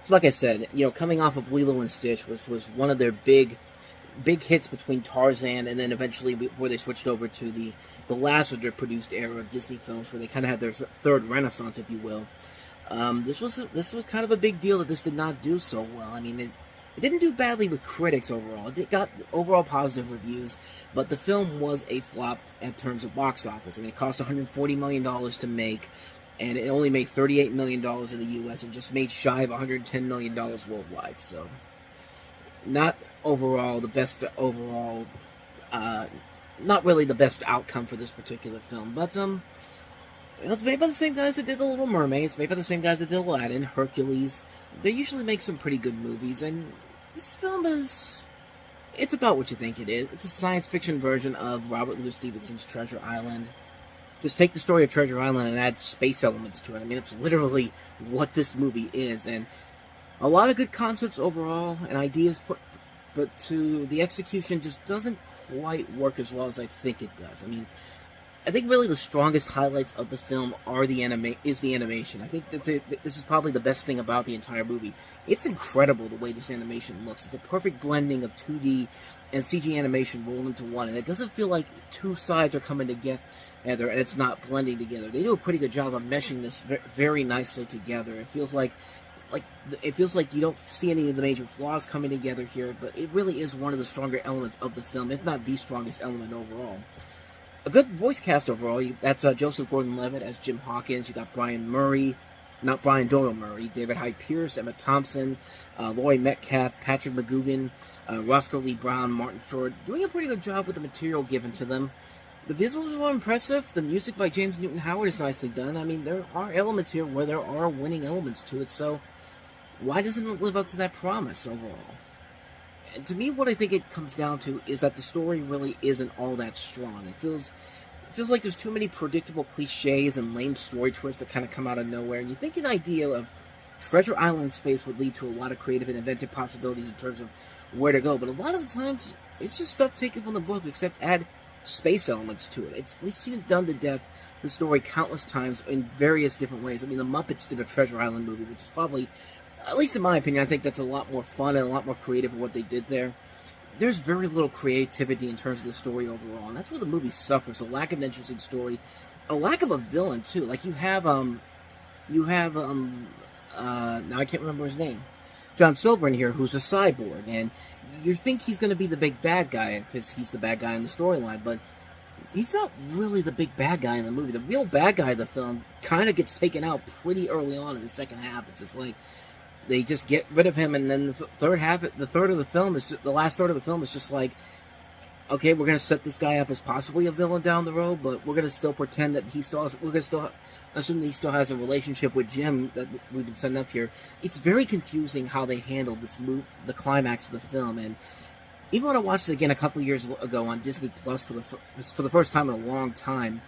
Like I said, coming off of Lilo and Stitch was one of their big hits between Tarzan and then eventually before they switched over to the Lasso produced era of Disney films, where they kind of had their third renaissance, if you will. This was kind of a big deal that this did not do so well. I mean, it didn't do badly with critics overall. It got overall positive reviews, but the film was a flop in terms of box office. I mean, it cost $140 million to make. And it only made $38 million in the U.S. and just made shy of $110 million worldwide. So, not overall the best overall, not really the best outcome for this particular film. But, it's made by the same guys that did The Little Mermaid. It's made by the same guys that did Aladdin, Hercules. They usually make some pretty good movies. And this film it's about what you think it is. It's a science fiction version of Robert Louis Stevenson's Treasure Island. Just take the story of Treasure Island and add space elements to it. I mean, it's literally what this movie is. And a lot of good concepts overall and ideas, but to the execution just doesn't quite work as well as I think it does. I mean, I think really the strongest highlights of the film are the animation. I think this is probably the best thing about the entire movie. It's incredible the way this animation looks. It's a perfect blending of 2D and CG animation rolled into one. And it doesn't feel like two sides are coming together and it's not blending together. They do a pretty good job of meshing this very nicely together. It feels like you don't see any of the major flaws coming together here, but it really is one of the stronger elements of the film, if not the strongest element overall. A good voice cast overall. That's Joseph Gordon-Levitt as Jim Hawkins. You got Brian Doyle Murray, David Hyde Pierce, Emma Thompson, Laurie Metcalf, Patrick McGugan, Roscoe Lee Brown, Martin Short, doing a pretty good job with the material given to them. The visuals were impressive. The music by James Newton Howard is nicely done. I mean, there are elements here where there are winning elements to it, so why doesn't it live up to that promise overall? And to me, what I think it comes down to is that the story really isn't all that strong. It feels like there's too many predictable cliches and lame story twists that kind of come out of nowhere. And you think an idea of Treasure Island space would lead to a lot of creative and inventive possibilities in terms of where to go, but a lot of the times it's just stuff taken from the book, except add space elements to it. We've seen it done to death, the story, countless times in various different ways. I mean, the Muppets did a Treasure Island movie, which is probably, at least in my opinion, I think that's a lot more fun and a lot more creative in what they did there. There's very little creativity in terms of the story overall, and that's where the movie suffers. A lack of an interesting story, a lack of a villain too. Like you have now I can't remember his name, John Silver in here, who's a cyborg, and you think he's going to be the big bad guy because he's the bad guy in the storyline, but he's not really the big bad guy in the movie. The real bad guy of the film kind of gets taken out pretty early on in the second half. It's just like they just get rid of him, and then the last third of the film is just like, okay, we're going to set this guy up as possibly a villain down the road, but we're going to still pretend that assume that he still has a relationship with Jim that we've been setting up here. It's very confusing how they handled the climax of the film, and even when I watched it again a couple of years ago on Disney Plus for the first time in a long time,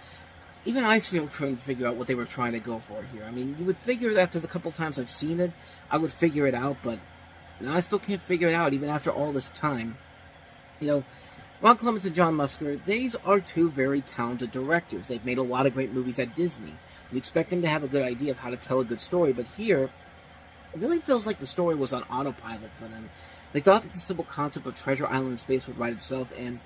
even I still couldn't figure out what they were trying to go for here. I mean, you would figure that after the couple times I've seen it, I would figure it out, but now I still can't figure it out, even after all this time. You know, Ron Clements and John Musker, these are two very talented directors. They've made a lot of great movies at Disney. You expect them to have a good idea of how to tell a good story, but here, it really feels like the story was on autopilot for them. They thought that the simple concept of Treasure Island in space would write itself, and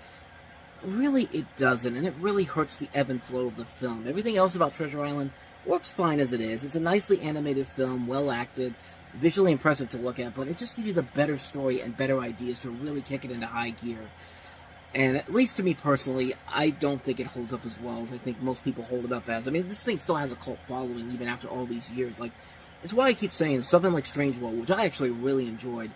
really it doesn't, and it really hurts the ebb and flow of the film. Everything else about Treasure Island works fine as it is. It's a nicely animated film, well acted, visually impressive to look at, but it just needed a better story and better ideas to really kick it into high gear. And at least to me personally, I don't think it holds up as well as I think most people hold it up as. I mean, this thing still has a cult following even after all these years. Like, it's why I keep saying something like Strange World, which I actually really enjoyed,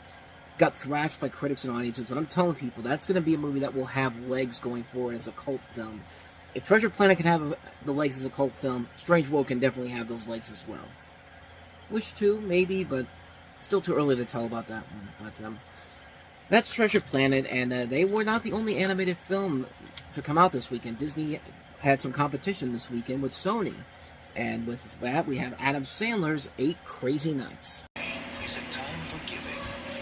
got thrashed by critics and audiences, but I'm telling people that's going to be a movie that will have legs going forward as a cult film. If Treasure Planet can have the legs as a cult film, Strange World can definitely have those legs as well. Wish to, maybe, but still too early to tell about that one. But that's Treasure Planet, and they were not the only animated film to come out this weekend. Disney had some competition this weekend with Sony, and with that we have Adam Sandler's 8 Crazy Nights. Is it time for giving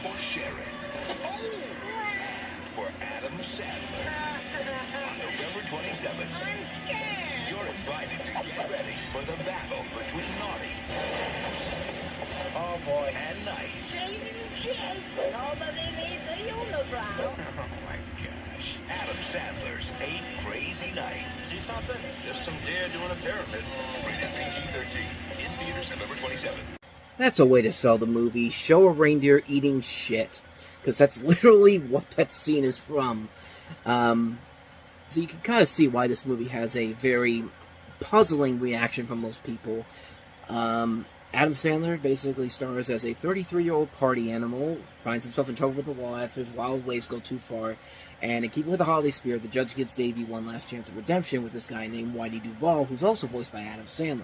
or sharing? For Adam Sandler. On November 27th, you're invited to get ready for the battle between naughty, oh boy, and nice. Saving the chest, nobody needs a unibrow. Oh my gosh. Adam Sandler's 8 Crazy Nights. See something? Just some deer doing a pyramid. Rated PG-13. In theaters November 27th. That's a way to sell the movie. Show a reindeer eating shit. Because that's literally what that scene is from. So you can kind of see why this movie has a very puzzling reaction from most people. Adam Sandler basically stars as a 33-year-old party animal, finds himself in trouble with the law after his wild ways go too far, and in keeping with the holiday spirit, the judge gives Davey one last chance of redemption with this guy named Whitey Duvall, who's also voiced by Adam Sandler.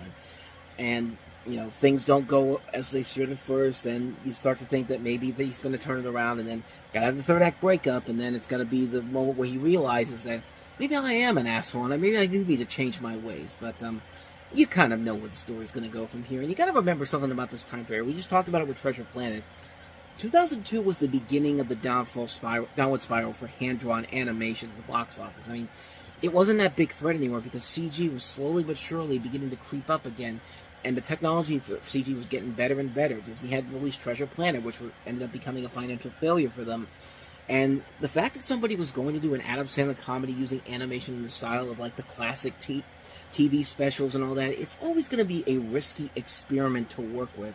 And, you know, things don't go as they should at first, then you start to think that maybe he's going to turn it around, and then gotta have the third act breakup, and then it's going to be the moment where he realizes that maybe I am an asshole, and maybe I do need to change my ways, but, you kind of know where the story's going to go from here. And you got to remember something about this time period. We just talked about it with Treasure Planet. 2002 was the beginning of the downward spiral for hand-drawn animation at the box office. I mean, it wasn't that big threat anymore because CG was slowly but surely beginning to creep up again. And the technology for CG was getting better and better. Disney had released Treasure Planet, which ended up becoming a financial failure for them. And the fact that somebody was going to do an Adam Sandler comedy using animation in the style of, like, the classic TV specials and all that, it's always going to be a risky experiment to work with.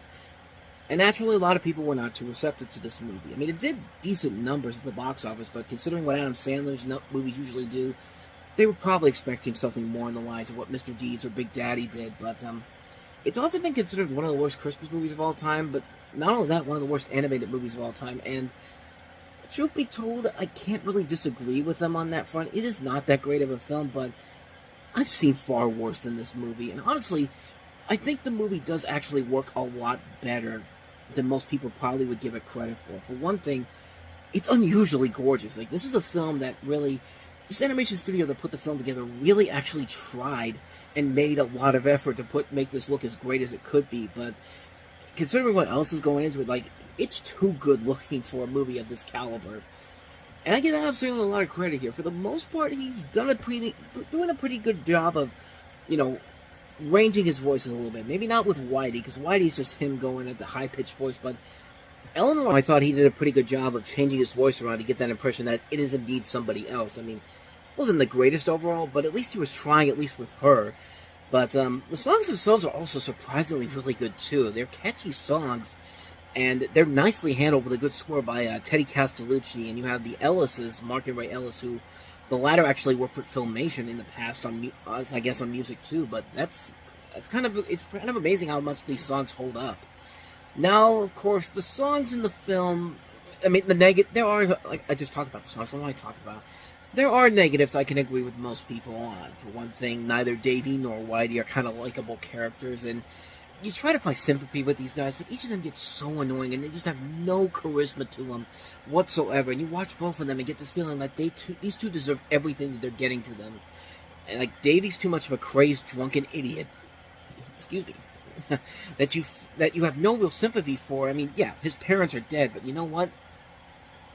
And naturally, a lot of people were not too receptive to this movie. I mean, it did decent numbers at the box office, but considering what Adam Sandler's movies usually do, they were probably expecting something more in the lines of what Mr. Deeds or Big Daddy did. But it's also been considered one of the worst Christmas movies of all time, but not only that, one of the worst animated movies of all time. And truth be told, I can't really disagree with them on that front. It is not that great of a film, but I've seen far worse than this movie, and honestly, I think the movie does actually work a lot better than most people probably would give it credit for. For one thing, it's unusually gorgeous. Like, this is a film that really, this animation studio that put the film together really actually tried and made a lot of effort to make this look as great as it could be, but considering what else is going into it, like, it's too good looking for a movie of this caliber. And I give Adam Sandler a lot of credit here. For the most part, he's doing a pretty good job of, you know, ranging his voice a little bit. Maybe not with Whitey, because Whitey's just him going at the high-pitched voice, but Eleanor, I thought he did a pretty good job of changing his voice around to get that impression that it is indeed somebody else. I mean, it wasn't the greatest overall, but at least he was trying, at least with her. But the songs themselves are also surprisingly really good, too. They're catchy songs, and they're nicely handled with a good score by Teddy Castellucci, and you have the Ellises, Mark and Ray Ellis, who the latter actually worked with Filmation in the past on, I guess, on music too. But it's kind of amazing how much these songs hold up. Now, of course, the songs in the film, I mean, there are, like, I just talked about the songs. What am I talking about? There are negatives I can agree with most people on. For one thing, neither Davey nor Whitey are kind of likable characters, and you try to find sympathy with these guys, but each of them gets so annoying, and they just have no charisma to them whatsoever. And you watch both of them and get this feeling like these two deserve everything that they're getting to them. And, like, Davy's too much of a crazed, drunken idiot. Excuse me. that you have no real sympathy for. I mean, yeah, his parents are dead, but you know what?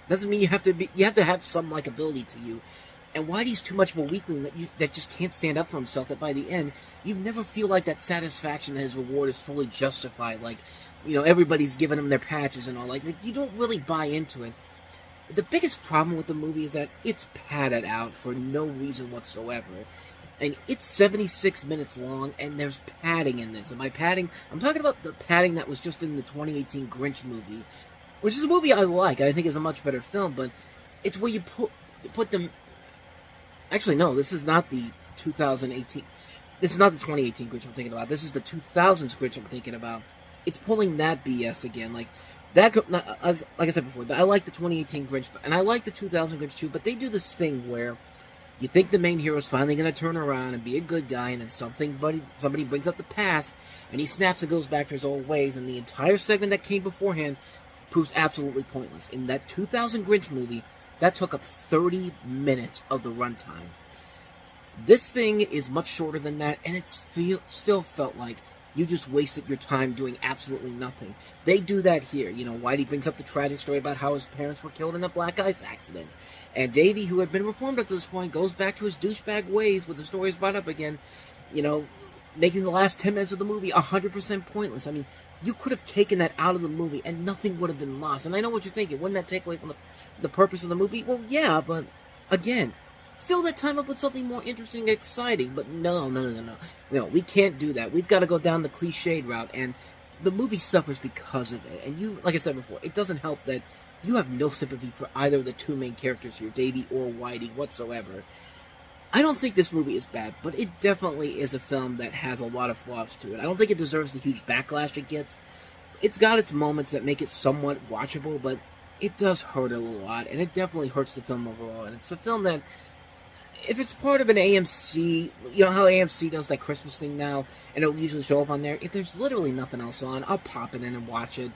Doesn't mean you have to have some likability to you. And Whitey's too much of a weakling that just can't stand up for himself, that by the end, you never feel like that satisfaction that his reward is fully justified. Like, you know, everybody's giving him their patches and all. Like you don't really buy into it. The biggest problem with the movie is that it's padded out for no reason whatsoever. And it's 76 minutes long, and there's padding in this. And by padding, I'm talking about the padding that was just in the 2018 Grinch movie, which is a movie I like. I think is a much better film, but it's where you put them... Actually, no, this is not the 2018... This is not the 2018 Grinch I'm thinking about. This is the 2000s Grinch I'm thinking about. It's pulling that BS again. Like I said before, I like the 2018 Grinch, and I like the 2000 Grinch too, but they do this thing where you think the main hero's finally going to turn around and be a good guy, and then somebody brings up the past, and he snaps and goes back to his old ways, and the entire segment that came beforehand proves absolutely pointless. In that 2000 Grinch movie, that took up 30 minutes of the runtime. This thing is much shorter than that, and it still felt like you just wasted your time doing absolutely nothing. They do that here. You know, Whitey brings up the tragic story about how his parents were killed in a black ice accident. And Davy, who had been reformed at this point, goes back to his douchebag ways with the stories brought up again, you know, making the last 10 minutes of the movie 100% pointless. I mean, you could have taken that out of the movie and nothing would have been lost. And I know what you're thinking. Wouldn't that take away from the purpose of the movie? Well, yeah, but again, fill that time up with something more interesting and exciting. But no, we can't do that. We've got to go down the cliched route, and the movie suffers because of it. And you, like I said before, it doesn't help that you have no sympathy for either of the two main characters here, Davy or Whitey, whatsoever. I don't think this movie is bad, but it definitely is a film that has a lot of flaws to it. I don't think it deserves the huge backlash it gets. It's got its moments that make it somewhat watchable, but it does hurt a lot, and it definitely hurts the film overall. And it's a film that, if it's part of an AMC, you know how AMC does that Christmas thing now, and it'll usually show up on there, if there's literally nothing else on, I'll pop it in and watch it.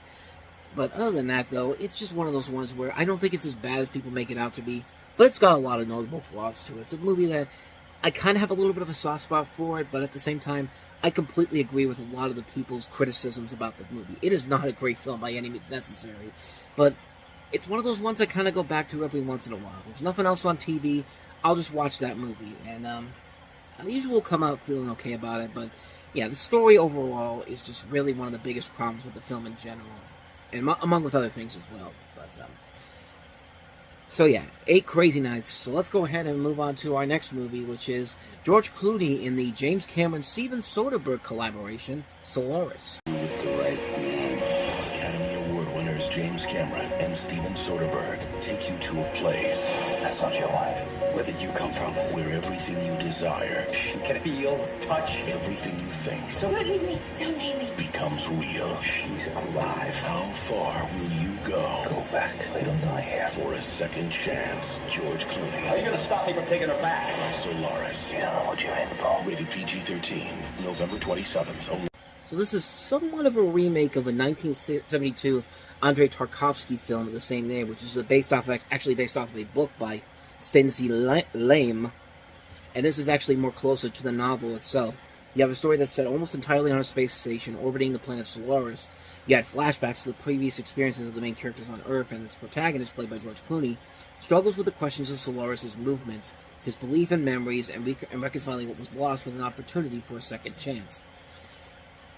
But other than that, though, it's just one of those ones where I don't think it's as bad as people make it out to be, but it's got a lot of notable flaws to it. It's a movie that I kind of have a little bit of a soft spot for it, but at the same time, I completely agree with a lot of the people's criticisms about the movie. It is not a great film by any means necessary, but it's one of those ones I kind of go back to every once in a while. If there's nothing else on TV, I'll just watch that movie, and I usually will come out feeling okay about it, but yeah, the story overall is just really one of the biggest problems with the film in general, and among with other things as well. But so yeah, 8 Crazy Nights. So let's go ahead and move on to our next movie, which is George Clooney in the James Cameron-Steven Soderbergh collaboration, Solaris. With the right man, Academy Award winners James Cameron and Steven Soderbergh take you to a place. That's not your wife. Where did you come from? Where everything you desire, she can feel, touch, everything you think. Don't name me. Don't name me. Becomes real. She's alive. How far will you go? Go back. They don't die here. For a second chance, George Clooney. Are you going to stop me from taking her back? Solaris. You don't know what you're in for. Rated PG-13. November 27th. So this is somewhat of a remake of a 1972 Andrei Tarkovsky film of the same name, which is actually based off of a book by Stacey Lame, and this is actually more closer to the novel itself. You have a story that's set almost entirely on a space station orbiting the planet Solaris. You had flashbacks to the previous experiences of the main characters on Earth, and its protagonist, played by George Clooney, struggles with the questions of Solaris' movements, his belief in memories, and reconciling what was lost with an opportunity for a second chance.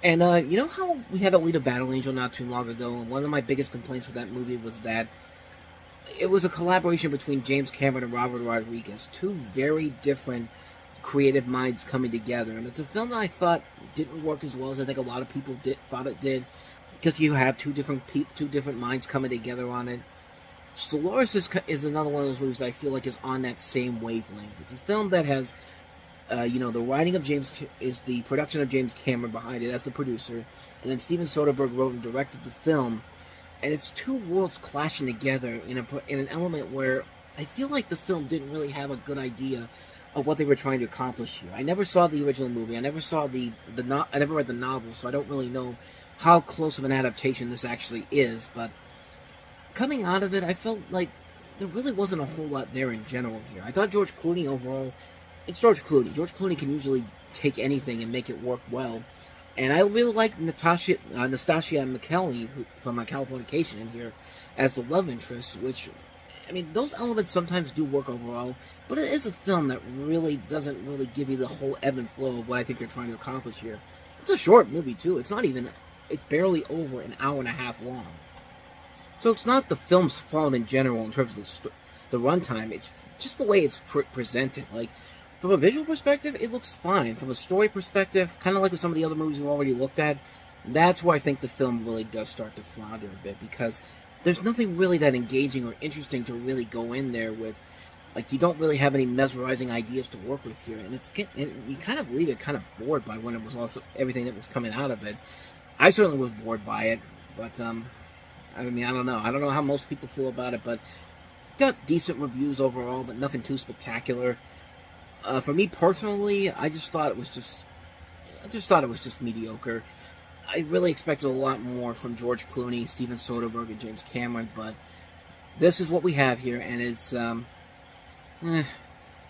And you know how we had Alita Battle Angel not too long ago, and one of my biggest complaints with that movie was that it was a collaboration between James Cameron and Robert Rodriguez, two very different creative minds coming together. And it's a film that I thought didn't work as well as I think a lot of people thought it did, because you have two different minds coming together on it. Solaris is another one of those movies that I feel like is on that same wavelength. It's a film that has, the writing of is the production of James Cameron behind it as the producer, and then Steven Soderbergh wrote and directed the film. And it's two worlds clashing together in an element where I feel like the film didn't really have a good idea of what they were trying to accomplish here. I never saw the original movie. I never saw I never read the novel, so I don't really know how close of an adaptation this actually is. But coming out of it, I felt like there really wasn't a whole lot there in general here. I thought George Clooney overall it's George Clooney. George Clooney can usually take anything and make it work well. And I really like Nastasia McKelvey from Californication in here as the love interest, which, I mean, those elements sometimes do work overall, but it is a film that really doesn't really give you the whole ebb and flow of what I think they're trying to accomplish here. It's a short movie, too. It's barely over an hour and a half long. So it's not the film's fault in general in terms of the runtime. It's just the way it's presented. Like, from a visual perspective, it looks fine. From a story perspective, kind of like with some of the other movies we've already looked at, that's where I think the film really does start to flounder a bit, because there's nothing really that engaging or interesting to really go in there with. Like, you don't really have any mesmerizing ideas to work with here, and you kind of leave it kind of bored by when it was also everything that was coming out of it. I certainly was bored by it, but I mean, I don't know. I don't know how most people feel about it, but it got decent reviews overall, but nothing too spectacular. For me personally, I just thought it was just mediocre. I really expected a lot more from George Clooney, Steven Soderbergh, and James Cameron, but this is what we have here, and it's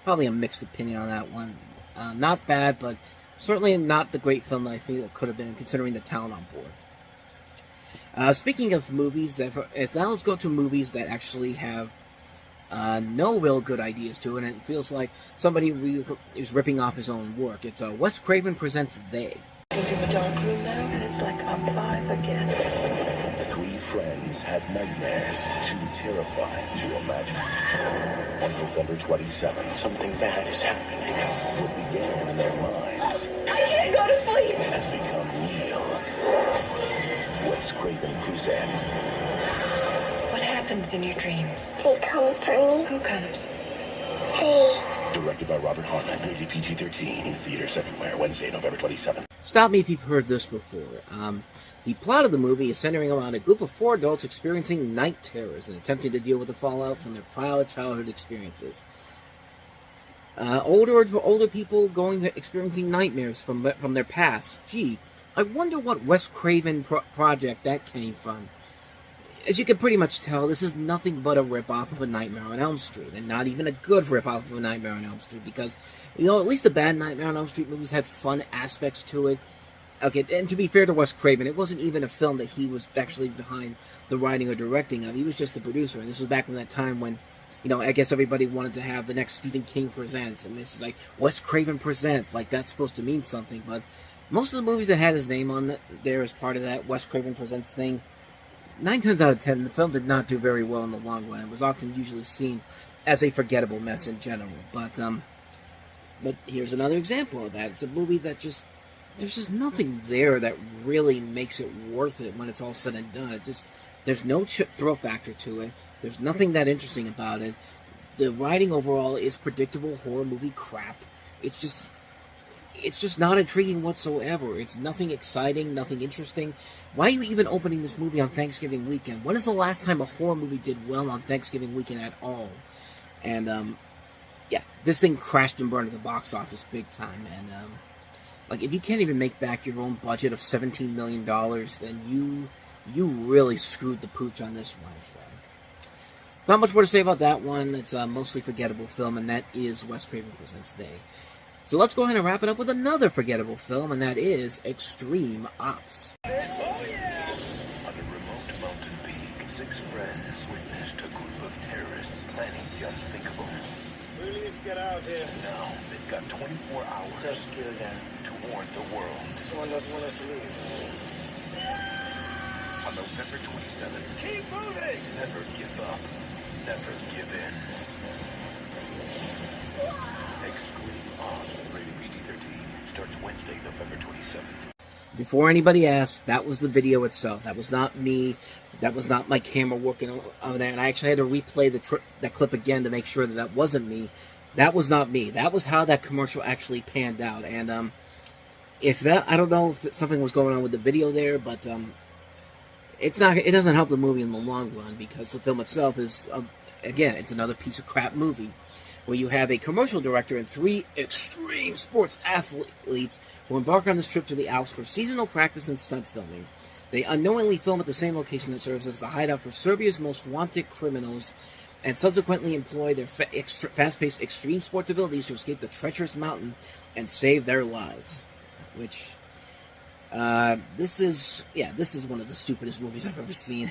probably a mixed opinion on that one. Not bad, but certainly not the great film that I think it could have been, considering the talent on board. Speaking of movies, now let's go to movies that actually have no real good ideas to it, and it feels like somebody is ripping off his own work. It's Wes Craven presents They. Into a dark room now, and it's like I'm alive again. Three friends had nightmares too terrifying to imagine. On November 27th, something bad is happening. What began in their minds I can't go to sleep! has become real. Wes Craven presents. What happens in your dreams? They come for me. Who comes? Hey. Directed by Robert Hartman, rated PG-13, in theaters everywhere, Wednesday, November 27th. Stop me if you've heard this before. The plot of the movie is centering around a group of 4 adults experiencing night terrors and attempting to deal with the fallout from their prior childhood experiences. Older people experiencing nightmares from their past. Gee, I wonder what Wes Craven project that came from. As you can pretty much tell, this is nothing but a ripoff of A Nightmare on Elm Street, and not even a good ripoff of A Nightmare on Elm Street, because, you know, at least the bad Nightmare on Elm Street movies had fun aspects to it. Okay, and to be fair to Wes Craven, it wasn't even a film that he was actually behind the writing or directing of. He was just the producer, and this was back in that time when, you know, I guess everybody wanted to have the next Stephen King Presents, and this is like, Wes Craven Presents, like, that's supposed to mean something, but most of the movies that had his name on there as part of that Wes Craven Presents thing, 9 times out of 10, the film did not do very well in the long run. It was often usually seen as a forgettable mess in general. But here's another example of that. It's a movie that there's just nothing there that really makes it worth it when it's all said and done. There's no thrill factor to it. There's nothing that interesting about it. The writing overall is predictable horror movie crap. It's just not intriguing whatsoever. It's nothing exciting, nothing interesting. Why are you even opening this movie on Thanksgiving weekend? When is the last time a horror movie did well on Thanksgiving weekend at all? And, yeah, this thing crashed and burned at the box office big time. And, like, if you can't even make back your own budget of $17 million, then you really screwed the pooch on this one. So, not much more to say about that one. It's a mostly forgettable film, and that is Wes Craven Presents They. So let's go ahead and wrap it up with another forgettable film, and that is Extreme Ops. On a remote mountain peak, 6 friends witnessed a group of terrorists planning the unthinkable. Please get out here. Now they've got 24 hours to warn the world. Someone doesn't want us to leave. On November 27th, Keep moving! never give up, never give in. Extreme Ops, rated PG-13, starts Wednesday, November 27th. Before anybody asks, that was the video itself. That was not me. That was not my camera working over there. And I actually had to replay that clip again to make sure that wasn't me. That was not me. That was how that commercial actually panned out. And I don't know if something was going on with the video there, but it doesn't help the movie in the long run, because the film itself is, again, it's another piece of crap movie, where you have a commercial director and 3 extreme sports athletes who embark on this trip to the Alps for seasonal practice and stunt filming. They unknowingly film at the same location that serves as the hideout for Serbia's most wanted criminals, and subsequently employ their fast-paced extreme sports abilities to escape the treacherous mountain and save their lives. Which, this is one of the stupidest movies I've ever seen.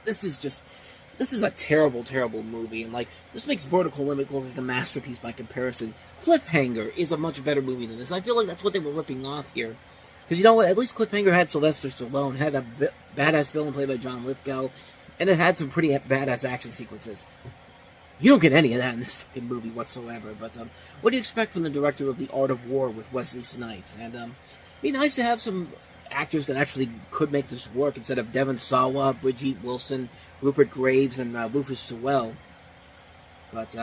This is a terrible, terrible movie, and like, this makes Vertical Limit look like a masterpiece by comparison. Cliffhanger is a much better movie than this. I feel like that's what they were ripping off here. Because you know what, at least Cliffhanger had Sylvester Stallone, had a badass villain played by John Lithgow, and it had some pretty badass action sequences. You don't get any of that in this fucking movie whatsoever, but what do you expect from the director of The Art of War with Wesley Snipes? And it'd be nice to have some actors that actually could make this work instead of Devon Sawa, Brigitte Wilson, Rupert Graves, and Rufus Sewell. But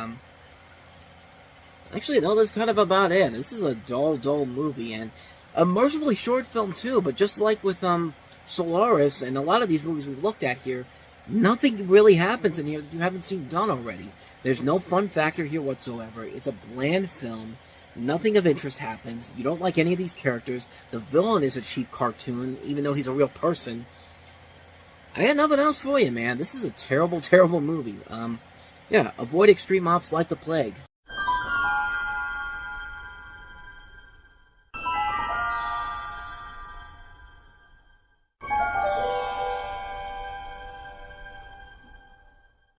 actually, no, that's kind of about it. This is a dull, dull movie, and a mercifully short film too. But just like with Solaris and a lot of these movies we've looked at here, nothing really happens in here that you haven't seen done already. There's no fun factor here whatsoever. It's a bland film. Nothing of interest happens. You don't like any of these characters. The villain is a cheap cartoon, even though he's a real person. I got nothing else for you, man. This is a terrible, terrible movie. Yeah, avoid extreme ops like the plague.